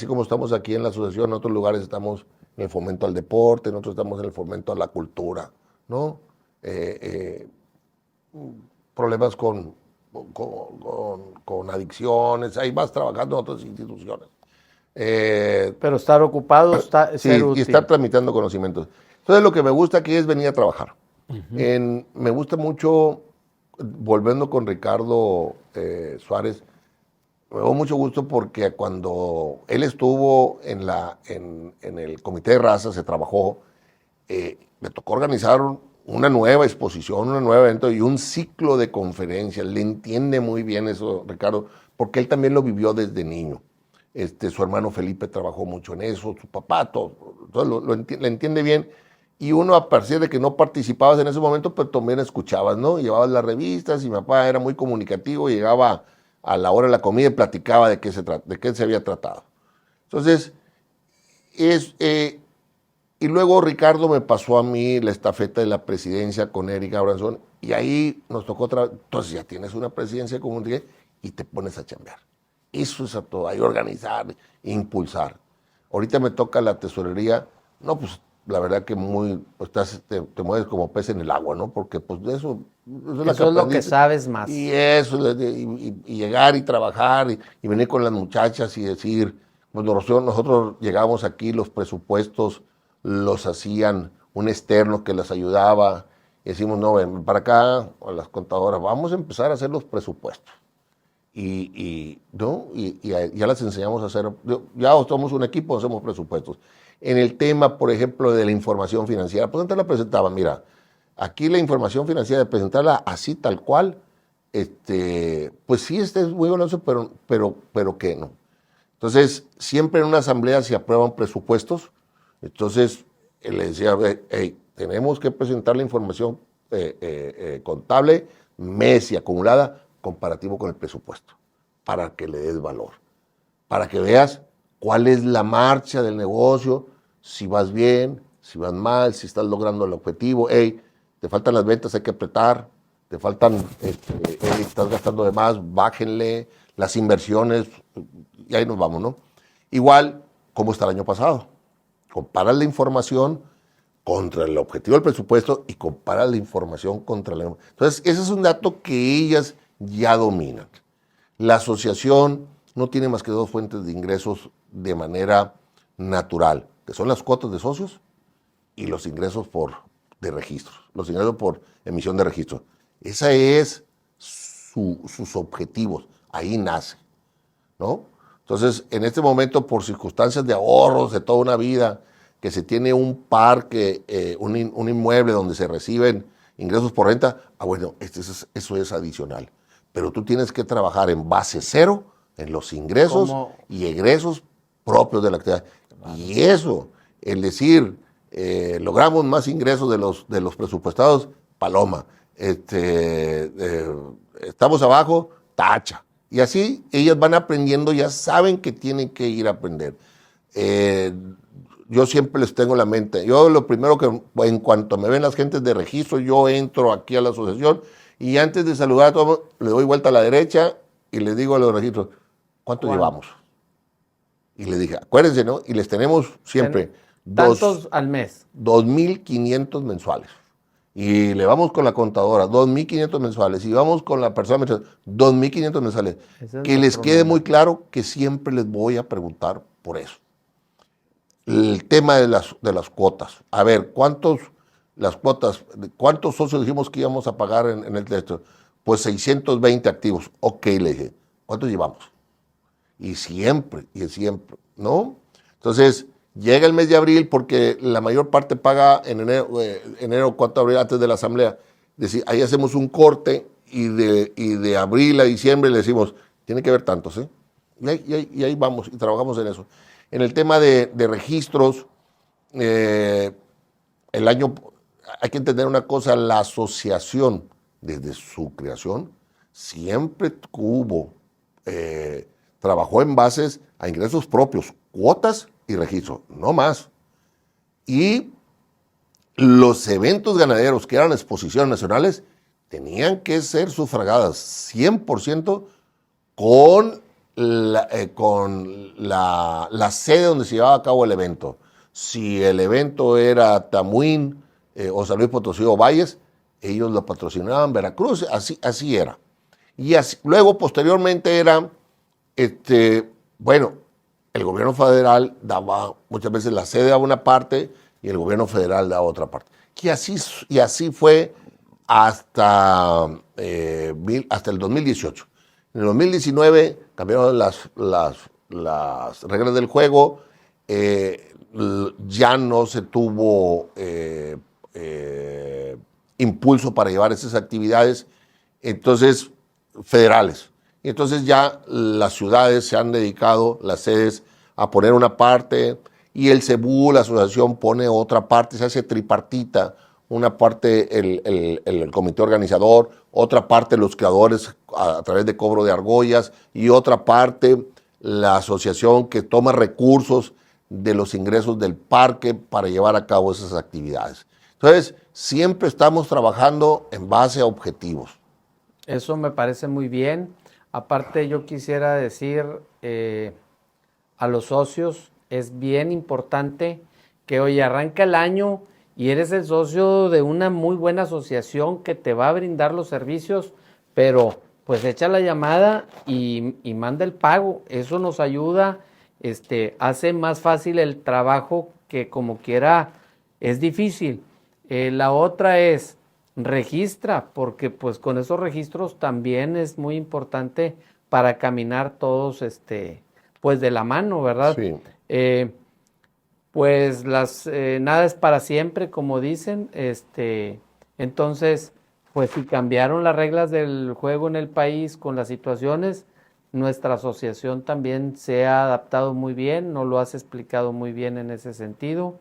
como estamos aquí en la asociación, en otros lugares estamos en el fomento al deporte, en otros estamos en el fomento a la cultura, ¿no? Problemas con adicciones, ahí vas trabajando en otras instituciones. Pero estar ocupado, Sí, ser y útil. estar tramitando conocimientos. Entonces lo que me gusta aquí es venir a trabajar. Me gusta mucho, volviendo con Ricardo Suárez, me dio mucho gusto porque cuando él estuvo en el comité de raza, se trabajó, me tocó organizar una nueva exposición, un nuevo evento y un ciclo de conferencias. Le entiende muy bien eso, Ricardo, porque él también lo vivió desde niño. Su hermano Felipe trabajó mucho en eso, su papá, todo le entiende bien. Y uno, a partir de que no participabas en ese momento, pues también escuchabas, ¿no? Llevabas las revistas y mi papá era muy comunicativo, llegaba a la hora de la comida y platicaba de qué se había tratado. Entonces, y luego Ricardo me pasó a mí la estafeta de la presidencia con Eric Abranzón y ahí nos tocó otra vez. Entonces ya tienes una presidencia comunitaria y te pones a chambear. Eso es a todo, hay organizar, impulsar. Ahorita me toca la tesorería, no, pues la verdad que te mueves como pez en el agua, ¿no? Porque pues de eso Eso es lo que sabes más. Y eso, y llegar y trabajar y venir con las muchachas y decir, pues nosotros llegamos aquí, los presupuestos los hacían un externo que las ayudaba y decimos, no, ven para acá, a las contadoras, vamos a empezar a hacer los presupuestos. ¿No? Ya las enseñamos a hacer, ya somos un equipo, hacemos presupuestos. En el tema, por ejemplo, de la información financiera, pues antes la presentaba, mira, aquí la información financiera, de presentarla así tal cual, pues sí, es muy valioso, pero que no. Entonces, siempre en una asamblea se aprueban presupuestos, entonces le decía, hey, tenemos que presentar la información contable, mes y acumulada, comparativo con el presupuesto, para que le des valor, para que veas cuál es la marcha del negocio, si vas bien, si vas mal, si estás logrando el objetivo, hey, te faltan las ventas, hay que apretar, te faltan, hey, estás gastando de más, bájenle, las inversiones, y ahí nos vamos, ¿no? Igual, como está el año pasado, comparas la información contra el objetivo del presupuesto y comparas la información contra la... Entonces, ese es un dato que ellas ya dominan. La asociación no tiene más que dos fuentes de ingresos de manera natural, que son las cuotas de socios y los ingresos de registros, los ingresos por emisión de registros. Esa es sus objetivos, ahí nace, ¿no? Entonces, en este momento, por circunstancias de ahorros de toda una vida, que se tiene un parque, un inmueble donde se reciben ingresos por renta, bueno, eso es adicional. Pero tú tienes que trabajar en base cero, en los ingresos y egresos propios de la actividad. Y eso, el decir, logramos más ingresos de los presupuestados, paloma. Estamos abajo, tacha. Y así ellas van aprendiendo, ya saben que tienen que ir a aprender. Yo siempre les tengo la mente. Yo lo primero que, en cuanto me ven las gentes de registro, yo entro aquí a la asociación y antes de saludar a todos, le doy vuelta a la derecha y les digo a los registros, ¿cuánto llevamos? Y les dije, acuérdense, ¿no? Y les tenemos siempre tantos al mes. 2,500 mensuales. Y le vamos con la contadora, 2,500 mensuales. Y vamos con la persona, 2,500 mensuales. Que les quede muy claro que siempre les voy a preguntar por eso. El tema de las cuotas. A ver, ¿cuántos socios dijimos que íbamos a pagar en el texto? Pues 620 activos. Ok, le dije, ¿cuántos llevamos? Y siempre, ¿no? Entonces, llega el mes de abril porque la mayor parte paga en enero, ¿cuánto abril? Antes de la asamblea. Decir, ahí hacemos un corte y de abril a diciembre le decimos, tiene que haber tantos, ¿eh? Y ahí vamos y trabajamos en eso. En el tema de registros, hay que entender una cosa, la asociación, desde su creación, siempre trabajó en bases a ingresos propios, cuotas y registro, no más. Y los eventos ganaderos, que eran exposiciones nacionales, tenían que ser sufragadas 100% con la sede donde se llevaba a cabo el evento. Si el evento era Tamuín o San Luis Potosí o Valles, ellos lo patrocinaban, Veracruz, así era. Y luego, posteriormente, era, bueno, el gobierno federal daba muchas veces la sede a una parte y el gobierno federal daba a otra parte. Y así fue hasta el 2018. En el 2019 cambiaron las reglas del juego, ya no se tuvo impulso para llevar esas actividades, entonces federales. Y entonces ya las ciudades se han dedicado, las sedes, a poner una parte, y el CEBU, la asociación, pone otra parte, se hace tripartita, una parte el comité organizador, otra parte los creadores a través de cobro de argollas, y otra parte la asociación que toma recursos de los ingresos del parque para llevar a cabo esas actividades. Entonces, siempre estamos trabajando en base a objetivos. Eso me parece muy bien. Aparte, yo quisiera decir a los socios, es bien importante que hoy arranca el año y eres el socio de una muy buena asociación que te va a brindar los servicios, pero pues echa la llamada y manda el pago. Eso nos ayuda, hace más fácil el trabajo que como quiera es difícil. La otra es registra, porque pues con esos registros también es muy importante para caminar todos pues de la mano, ¿verdad? Sí. Pues nada es para siempre, como dicen, entonces pues si cambiaron las reglas del juego en el país con las situaciones, nuestra asociación también se ha adaptado muy bien, nos lo has explicado muy bien en ese sentido,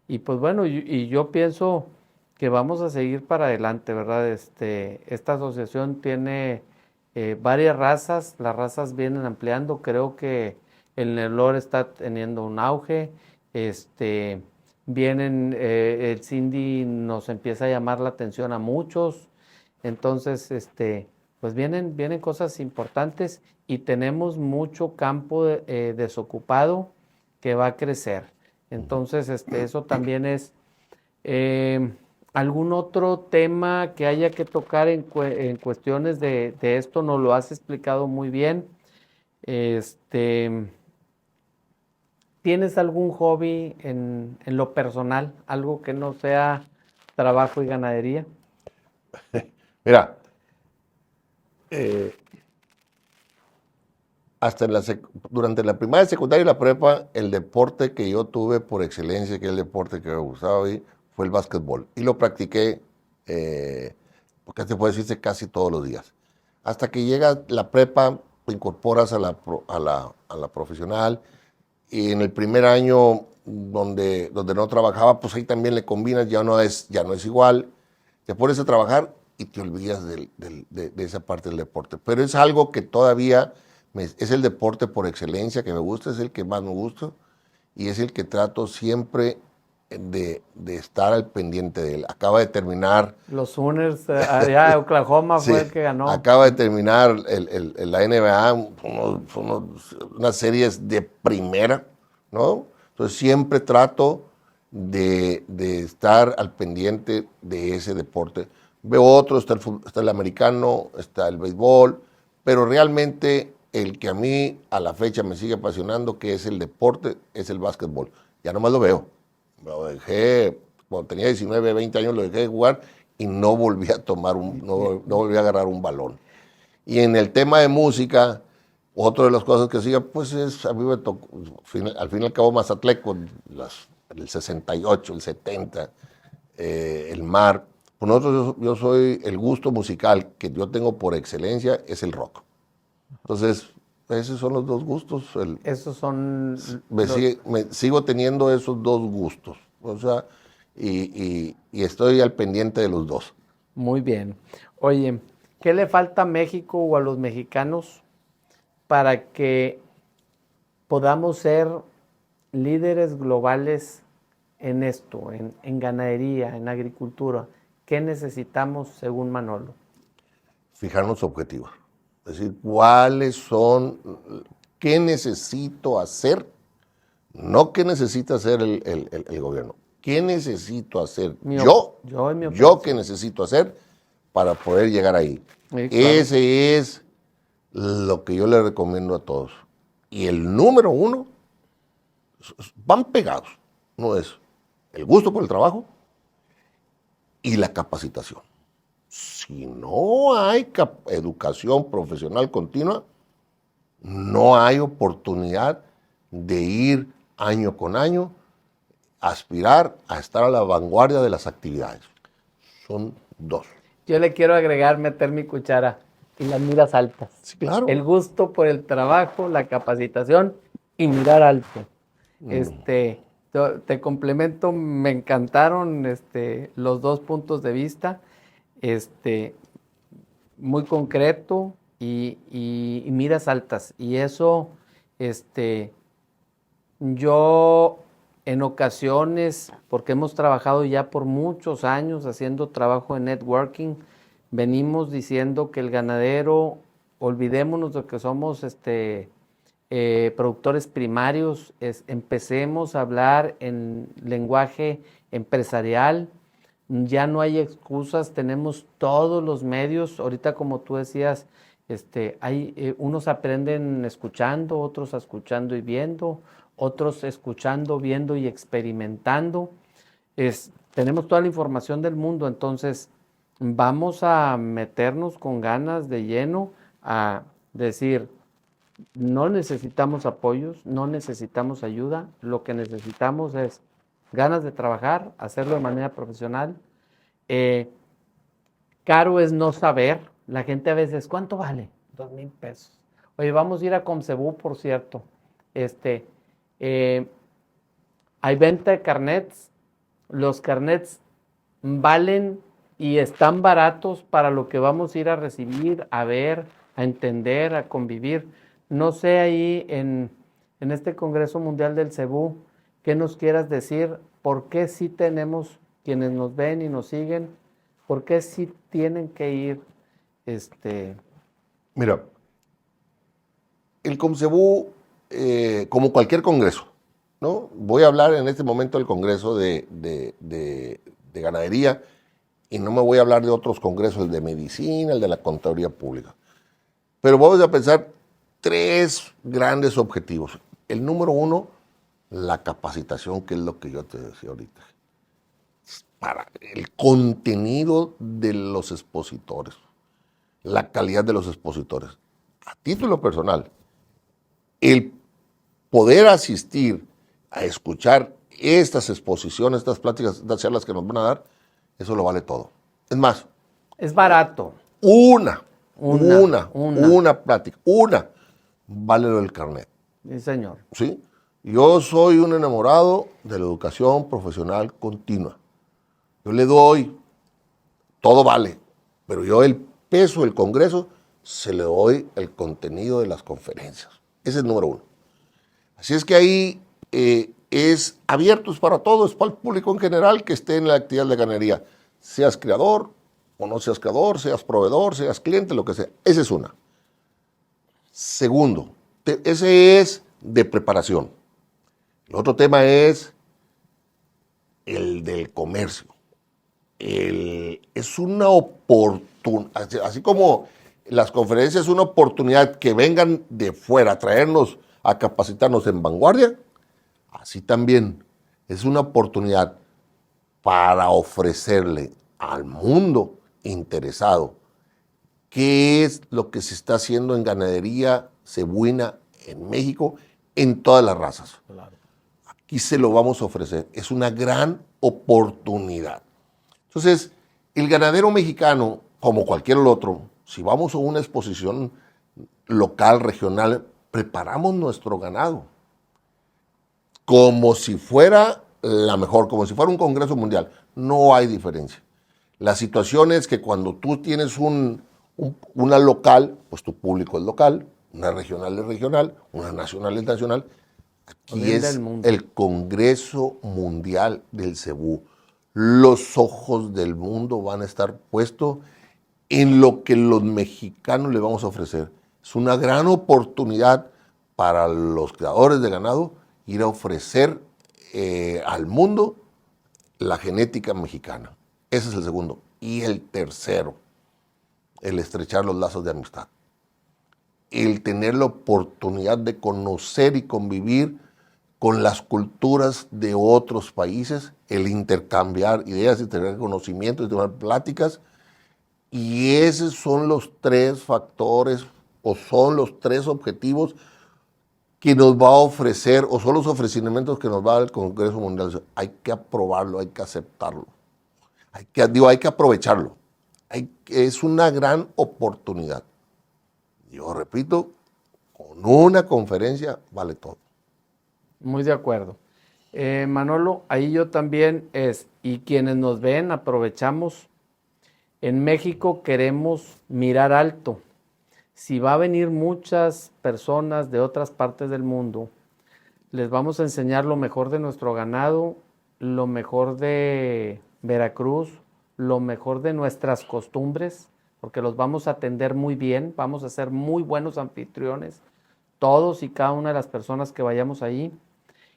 y pues bueno, y yo pienso que vamos a seguir para adelante, ¿verdad? Esta asociación tiene varias razas, las razas vienen ampliando, creo que el Nelore está teniendo un auge, vienen, el Cindy nos empieza a llamar la atención a muchos, entonces, pues vienen cosas importantes y tenemos mucho campo desocupado que va a crecer. Entonces, eso también es... ¿algún otro tema que haya que tocar en cuestiones de esto? Nos lo has explicado muy bien. ¿Tienes algún hobby en lo personal? ¿Algo que no sea trabajo y ganadería? Mira, durante la primaria, secundaria y la prepa, el deporte que yo tuve por excelencia, que es el deporte que me gustaba hoy, fue el básquetbol. Y lo practiqué, porque te puedo decirse casi todos los días. Hasta que llega la prepa, te incorporas a la profesional, y en el primer año donde no trabajaba, pues ahí también le combinas, ya no es igual. Te pones a trabajar y te olvidas de esa parte del deporte. Pero es algo que todavía es el deporte por excelencia que me gusta, es el que más me gusta y es el que trato siempre de estar al pendiente de él. Acaba de terminar... Los Sooners, allá de Oklahoma sí, fue el que ganó. Acaba de terminar la NBA, unas series de primera, ¿no? Entonces siempre trato de estar al pendiente de ese deporte. Veo otros, está el americano, está el béisbol, pero realmente el que a mí a la fecha me sigue apasionando, que es el deporte, es el básquetbol. Ya nomás lo veo. Lo dejé, cuando tenía 19, 20 años lo dejé de jugar y no volví a no volví a agarrar un balón. Y en el tema de música, otra de las cosas que hacía, pues a mí me tocó, al fin y al cabo Mazatleco, el 68, el 70, el mar. Por nosotros yo soy, el gusto musical que yo tengo por excelencia es el rock. Entonces, esos son los dos gustos. Esos son... Sigo teniendo esos dos gustos. O sea, y estoy al pendiente de los dos. Muy bien. Oye, ¿qué le falta a México o a los mexicanos para que podamos ser líderes globales en esto, en ganadería, en agricultura? ¿Qué necesitamos según Manolo? Fijarnos objetivos. Es decir, ¿cuáles son, qué necesito hacer? No qué necesita hacer el gobierno. ¿Qué necesito hacer yo qué necesito hacer para poder llegar ahí? Sí, claro. Ese es lo que yo le recomiendo a todos. Y el número uno Van pegados. No es el gusto por el trabajo y la capacitación. Si no hay educación profesional continua, no hay oportunidad de ir año con año, aspirar a estar a la vanguardia de las actividades. Son dos. Yo le quiero agregar, meter mi cuchara y las miras altas. Sí, claro. El gusto por el trabajo, la capacitación y mirar alto. Te complemento, me encantaron los dos puntos de vista, muy concreto y miras altas. Y eso, yo en ocasiones, porque hemos trabajado ya por muchos años haciendo trabajo en networking, venimos diciendo que el ganadero, olvidémonos de que somos productores primarios, empecemos a hablar en lenguaje empresarial, ya no hay excusas, tenemos todos los medios, ahorita como tú decías, unos aprenden escuchando, otros escuchando y viendo, otros escuchando, viendo y experimentando. Tenemos toda la información del mundo, entonces vamos a meternos con ganas de lleno a decir, no necesitamos apoyos, no necesitamos ayuda, lo que necesitamos es ganas de trabajar, hacerlo de manera profesional. Caro es no saber, la gente a veces, ¿cuánto vale? 2,000 pesos. Oye, vamos a ir a Comcebú, por cierto. Hay venta de carnets, los carnets valen y están baratos para lo que vamos a ir a recibir, a ver, a entender, a convivir. No sé ahí en este Congreso Mundial del Cebú, ¿qué nos quieras decir? ¿Por qué sí tenemos, quienes nos ven y nos siguen, por qué sí tienen que ir? Mira, el Comcebú, como cualquier congreso, ¿no? Voy a hablar en este momento del Congreso de Ganadería y no me voy a hablar de otros congresos, el de Medicina, el de la Contaduría Pública. Pero vamos a pensar 3 grandes objetivos. El número 1, la capacitación, que es lo que yo te decía ahorita. Para el contenido de los expositores, la calidad de los expositores. A título personal, el poder asistir a escuchar estas exposiciones, estas pláticas, estas charlas que nos van a dar, eso lo vale todo. Es más, es barato. Una plática, vale lo del carnet. Sí, señor. ¿Sí? Yo soy un enamorado de la educación profesional continua. Yo le doy, todo vale, pero yo el peso del Congreso se le doy el contenido de las conferencias. Ese es el número 1. Así es que ahí es abierto para todos, para el público en general que esté en la actividad de ganadería. Seas creador o no seas creador, seas proveedor, seas cliente, lo que sea. Esa es una. Segundo, ese es de preparación. El otro tema es el del comercio. Es una oportunidad, así como las conferencias es una oportunidad que vengan de fuera a traernos, a capacitarnos en vanguardia, así también es una oportunidad para ofrecerle al mundo interesado qué es lo que se está haciendo en ganadería cebuina en México en todas las razas. Claro. Aquí se lo vamos a ofrecer. Es una gran oportunidad. Entonces, el ganadero mexicano, como cualquier otro, si vamos a una exposición local, regional, preparamos nuestro ganado como si fuera la mejor, como si fuera un congreso mundial. No hay diferencia. La situación es que cuando tú tienes una local, pues tu público es local, una regional es regional, una nacional es nacional. Aquí es el Congreso Mundial del Cebú. Los ojos del mundo van a estar puestos en lo que los mexicanos le vamos a ofrecer. Es una gran oportunidad para los creadores de ganado ir a ofrecer al mundo la genética mexicana. Ese es el segundo. Y el tercero, el estrechar los lazos de amistad. El tener la oportunidad de conocer y convivir con las culturas de otros países, el intercambiar ideas, tener conocimientos, tener pláticas. Y esos son los tres factores o son los tres objetivos que nos va a ofrecer, o son los ofrecimientos que nos va a dar el Congreso Mundial. Hay que aprobarlo, hay que aceptarlo, hay que aprovecharlo. Es una gran oportunidad. Yo repito, con una conferencia vale todo. Muy de acuerdo. Manolo, ahí yo también y quienes nos ven, aprovechamos. En México queremos mirar alto. Si va a venir muchas personas de otras partes del mundo, les vamos a enseñar lo mejor de nuestro ganado, lo mejor de Veracruz, lo mejor de nuestras costumbres, porque los vamos a atender muy bien, vamos a ser muy buenos anfitriones, todos y cada una de las personas que vayamos ahí.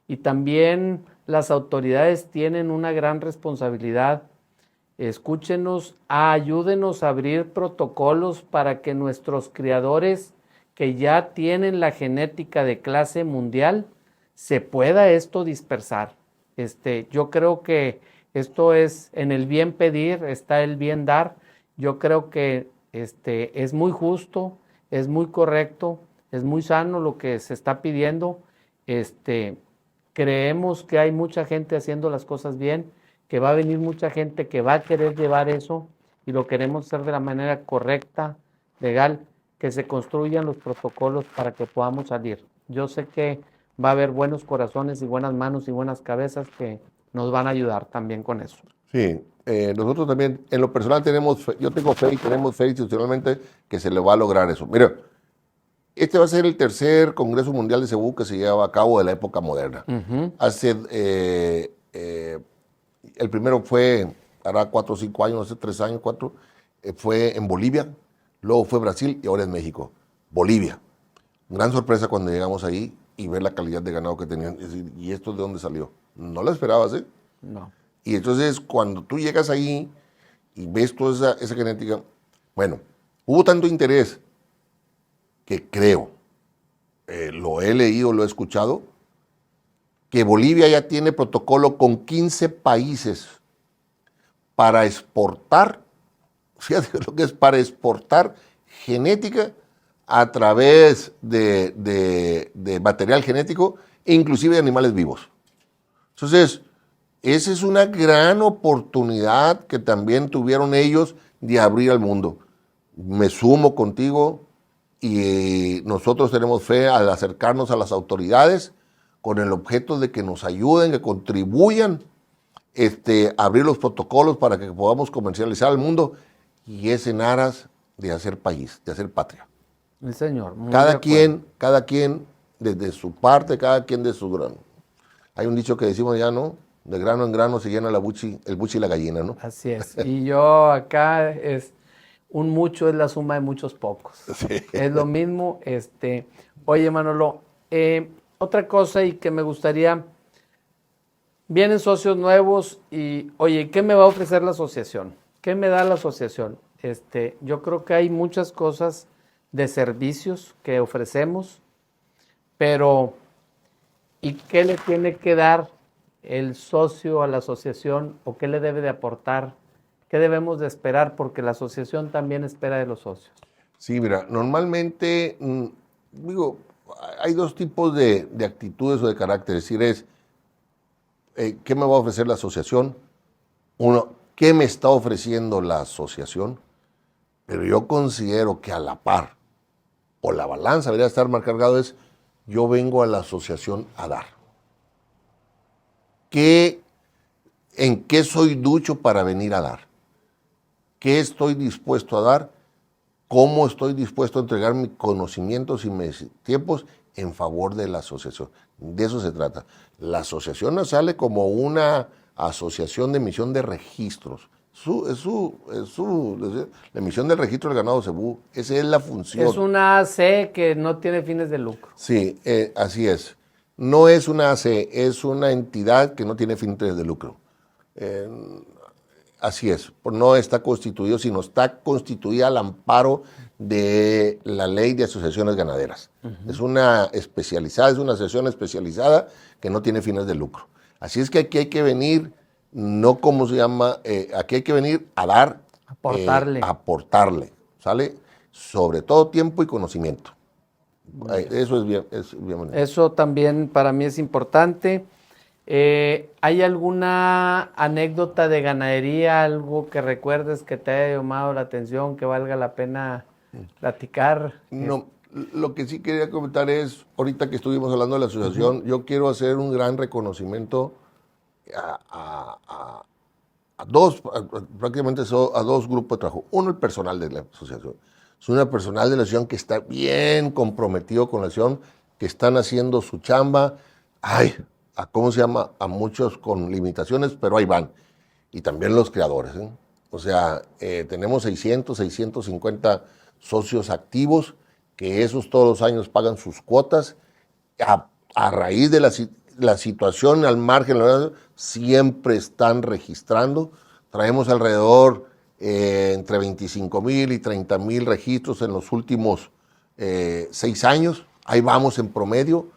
Y también las autoridades tienen una gran responsabilidad. Escúchenos, ayúdenos a abrir protocolos para que nuestros criadores que ya tienen la genética de clase mundial, se pueda esto dispersar. Yo creo que esto es en el bien pedir, está el bien dar. Yo creo que es muy justo, es muy correcto, es muy sano lo que se está pidiendo. Creemos que hay mucha gente haciendo las cosas bien, que va a venir mucha gente que va a querer llevar eso y lo queremos hacer de la manera correcta, legal, que se construyan los protocolos para que podamos salir. Yo sé que va a haber buenos corazones y buenas manos y buenas cabezas que nos van a ayudar también con eso. Sí, nosotros también, en lo personal yo tengo fe y tenemos fe institucionalmente que se le va a lograr eso. Mira, este va a ser el tercer Congreso Mundial de Cebú que se lleva a cabo de la época moderna. El primero fue, hará 4 o 5 años, hace 3 años, 4, fue en Bolivia, luego fue Brasil y ahora es México. Bolivia. Gran sorpresa cuando llegamos ahí y ver la calidad de ganado que tenían. ¿Y esto de dónde salió? No lo esperabas, ¿eh? No. Y entonces cuando tú llegas ahí y ves toda esa genética, bueno, hubo tanto interés que creo, lo he leído, lo he escuchado, que Bolivia ya tiene protocolo con 15 países para exportar, fíjate lo que es, para exportar genética a través de material genético, inclusive de animales vivos. Entonces, esa es una gran oportunidad que también tuvieron ellos de abrir al mundo. Me sumo contigo y nosotros tenemos fe al acercarnos a las autoridades con el objeto de que nos ayuden, que contribuyan a abrir los protocolos para que podamos comercializar al mundo, y es en aras de hacer país, de hacer patria. El señor. Cada quien desde su parte, cada quien de su grano. Hay un dicho que decimos ya, ¿no? De grano en grano se llena el buchi y la gallina, ¿no? Así es. Y yo acá un mucho es la suma de muchos pocos. Sí. Es lo mismo. Oye, Manolo, otra cosa y que me gustaría, vienen socios nuevos y, oye, ¿qué me va a ofrecer la asociación? ¿Qué me da la asociación? Yo creo que hay muchas cosas de servicios que ofrecemos, pero ¿y qué le tiene que dar el socio a la asociación o qué le debe de aportar? ¿Qué debemos de esperar? Porque la asociación también espera de los socios. Sí, mira, normalmente, hay dos tipos de actitudes o de carácter. Es decir, ¿qué me va a ofrecer la asociación? Uno, ¿qué me está ofreciendo la asociación? Pero yo considero que a la par, o la balanza debería estar más cargado, es yo vengo a la asociación a dar. ¿En qué soy ducho para venir a dar? ¿Qué estoy dispuesto a dar? ¿Cómo estoy dispuesto a entregar mis conocimientos y mis tiempos en favor de la asociación? De eso se trata. La asociación no sale como una asociación de emisión de registros. La emisión del registro del ganado cebú, esa es la función. Es una AC que no tiene fines de lucro. Sí, así es. No es una AC, es una entidad que no tiene fines de lucro. Así es, no está constituido, sino está constituida al amparo de la ley de asociaciones ganaderas. Es una asociación especializada que no tiene fines de lucro. Así es que aquí hay que venir, no como se llama, aquí hay que venir a dar, aportarle, ¿sale? Sobre todo tiempo y conocimiento. Eso es bien bonito. Eso también para mí es importante. ¿Hay alguna anécdota de ganadería, algo que recuerdes que te haya llamado la atención, que valga la pena platicar? No, lo que sí quería comentar es, ahorita que estuvimos hablando de la asociación, yo quiero hacer un gran reconocimiento a dos grupos de trabajo. Uno, el personal de la asociación. Es una personal de la asociación que está bien comprometido con la asociación, que están haciendo su chamba. A muchos con limitaciones, pero ahí van. Y también los creadores, ¿eh? O sea, tenemos 650 socios activos, que esos todos los años pagan sus cuotas. A raíz de la situación al margen, siempre están registrando. Traemos alrededor entre 25,000 y 30,000 registros en los últimos 6 años. Ahí vamos en promedio.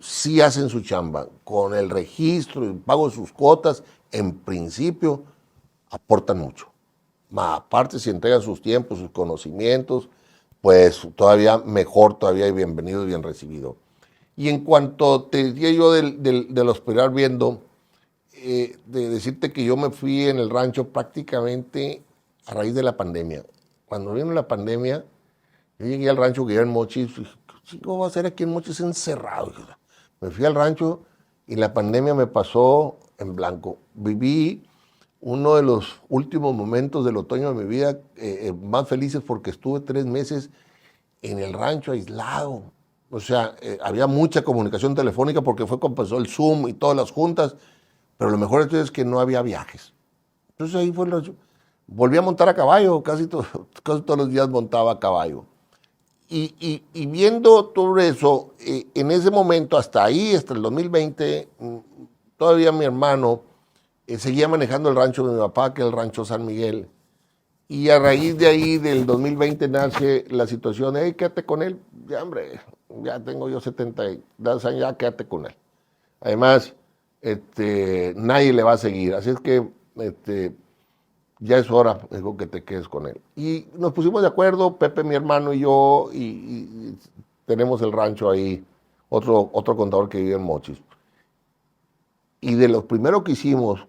Sí hacen su chamba con el registro y pago de sus cuotas. En principio, aportan mucho. Aparte, si entregan sus tiempos, sus conocimientos, pues todavía mejor, todavía y bienvenido y bien recibido. Y en cuanto te decía yo del hospital viendo, de decirte que yo me fui en el rancho prácticamente a raíz de la pandemia. Cuando vino la pandemia, yo llegué al rancho que era en Mochis, y dije, ¿qué va a hacer aquí en Mochis encerrado? Me fui al rancho y la pandemia me pasó en blanco. Viví uno de los últimos momentos del otoño de mi vida más felices, porque estuve 3 meses en el rancho aislado. O sea, había mucha comunicación telefónica porque fue cuando empezó el Zoom y todas las juntas, pero lo mejor de todo es que no había viajes. Entonces ahí volví a montar a caballo, casi todos los días montaba a caballo. Y viendo todo eso, en ese momento, hasta el 2020, todavía mi hermano seguía manejando el rancho de mi papá, que es el rancho San Miguel. Y a raíz de ahí, del 2020, nace la situación, quédate con él. Ya, hombre, ya tengo yo 72 años, ya quédate con él. Además, nadie le va a seguir. Así es que ya es hora, digo, que te quedes con él. Y nos pusimos de acuerdo, Pepe, mi hermano y yo, y tenemos el rancho ahí, otro contador que vive en Mochis. Y de lo primero que hicimos,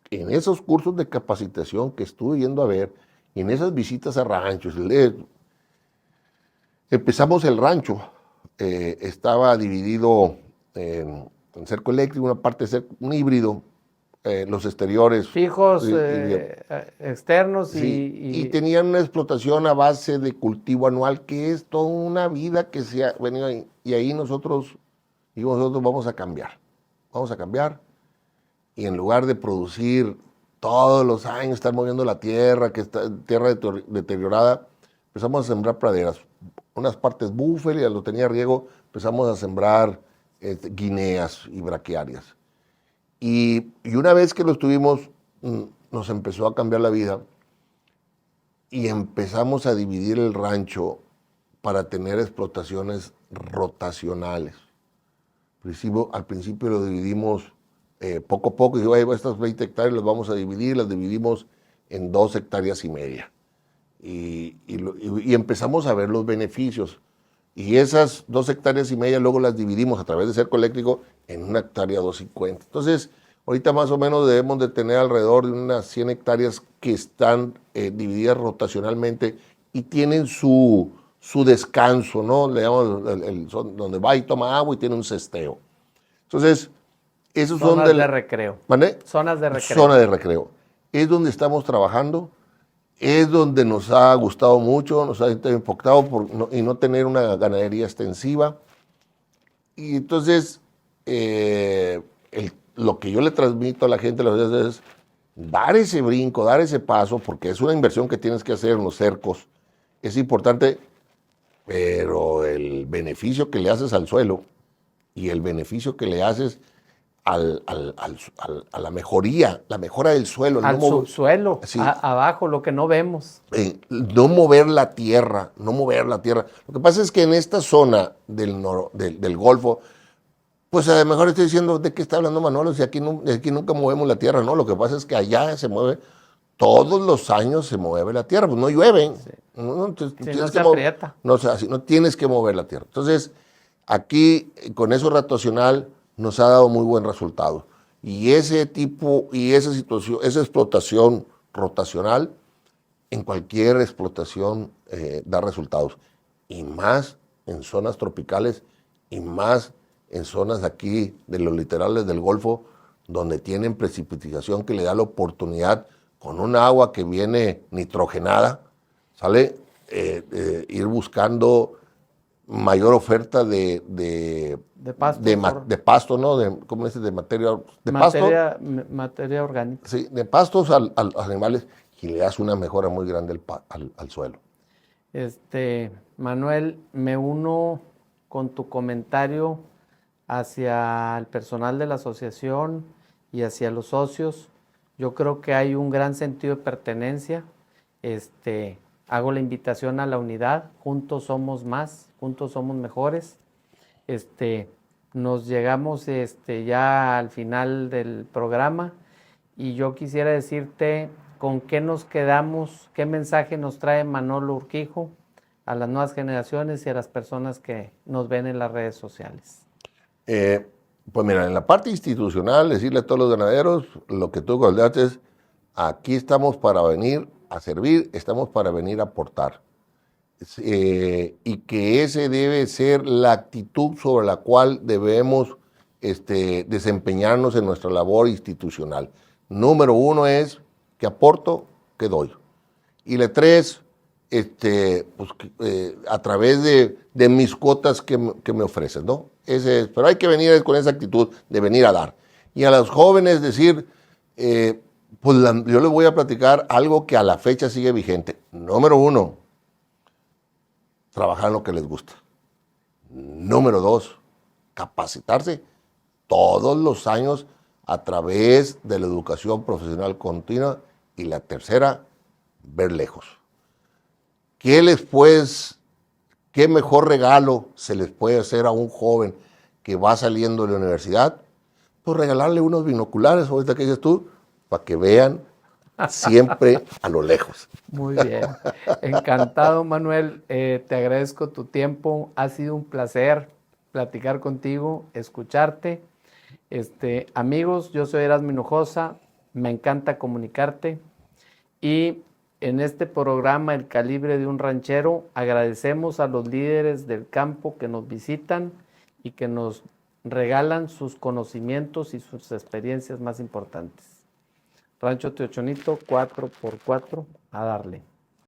en esos cursos de capacitación que estuve yendo a ver, en esas visitas a ranchos, empezamos el rancho. Estaba dividido en cerco eléctrico, una parte de cerco, un híbrido, los exteriores fijos, externos y tenían una explotación a base de cultivo anual, que es toda una vida que se ha venido ahí. Y ahí nosotros vamos a cambiar, y en lugar de producir todos los años, estar moviendo la tierra, que está tierra deteriorada, empezamos a sembrar praderas, unas partes búfalo, lo tenía riego, empezamos a sembrar guineas y braquiarias. Y una vez que lo tuvimos, nos empezó a cambiar la vida y empezamos a dividir el rancho para tener explotaciones rotacionales. Al principio lo dividimos poco a poco, y digo, estas 20 hectáreas las vamos a dividir, las dividimos en 2,5 hectáreas. Y empezamos a ver los beneficios. Y esas 2,5 hectáreas luego las dividimos a través de cerco eléctrico en 1 hectárea 250. Entonces, ahorita más o menos debemos de tener alrededor de unas 100 hectáreas que están divididas rotacionalmente y tienen su descanso, ¿no? Le llamamos donde va y toma agua y tiene un cesteo. Entonces, esos son zonas de recreo. ¿Vale? Zonas de recreo. Zona de recreo. Es donde estamos trabajando. Es donde nos ha gustado mucho, nos ha impactado y no tener una ganadería extensiva. Y entonces, lo que yo le transmito a la gente es dar ese brinco, dar ese paso, porque es una inversión que tienes que hacer en los cercos. Es importante, pero el beneficio que le haces al suelo y el beneficio que le haces a la mejora del suelo. Al subsuelo, sí, abajo, lo que no vemos. No mover la tierra. Lo que pasa es que en esta zona del Golfo, pues a lo mejor estoy diciendo de qué está hablando Manolo, si aquí nunca movemos la tierra, no, lo que pasa es que allá se mueve, todos los años se mueve la tierra, pues no llueve, Sí. no se aprieta. No tienes que mover la tierra. Entonces, aquí con eso rotacional nos ha dado muy buen resultado. Y esa situación, esa explotación rotacional, en cualquier explotación da resultados. Y más en zonas tropicales y más en zonas aquí de los litorales del Golfo, donde tienen precipitación que le da la oportunidad con un agua que viene nitrogenada, ¿sale? Ir buscando mayor oferta de pasto, ¿no? ¿Cómo dices? De materia de pasto. Materia orgánica. Sí, de pastos a los animales, y le das una mejora muy grande al suelo. Manuel, me uno con tu comentario hacia el personal de la asociación y hacia los socios. Yo creo que hay un gran sentido de pertenencia. Hago la invitación a la unidad. Juntos somos más, juntos somos mejores. Nos llegamos ya al final del programa y yo quisiera decirte con qué nos quedamos, qué mensaje nos trae Manolo Urquijo a las nuevas generaciones y a las personas que nos ven en las redes sociales. Pues mira, en la parte institucional, decirle a todos los ganaderos, lo que tú comentaste es, aquí estamos para venir a servir, estamos para venir a aportar. Y que ese debe ser la actitud sobre la cual debemos desempeñarnos en nuestra labor institucional. Número 1 es que aporto, que doy. Y la 3, a través de mis cuotas que me ofrecen, ¿no? Pero hay que venir con esa actitud de venir a dar. Y a los jóvenes decir, yo les voy a platicar algo que a la fecha sigue vigente. Número 1, trabajar en lo que les gusta. Número 2, capacitarse todos los años a través de la educación profesional continua. Y la tercera, ver lejos. ¿Qué mejor regalo se les puede hacer a un joven que va saliendo de la universidad? Pues regalarle unos binoculares, ahorita que dices tú, para que vean siempre a lo lejos. Muy bien. Encantado, Manuel. Te agradezco tu tiempo. Ha sido un placer platicar contigo, escucharte. Amigos, yo soy Erasmo Hinojosa. Me encanta comunicarte. Y en este programa, El Calibre de un Ranchero, agradecemos a los líderes del campo que nos visitan y que nos regalan sus conocimientos y sus experiencias más importantes. Rancho Teochonito, 4x4, a darle.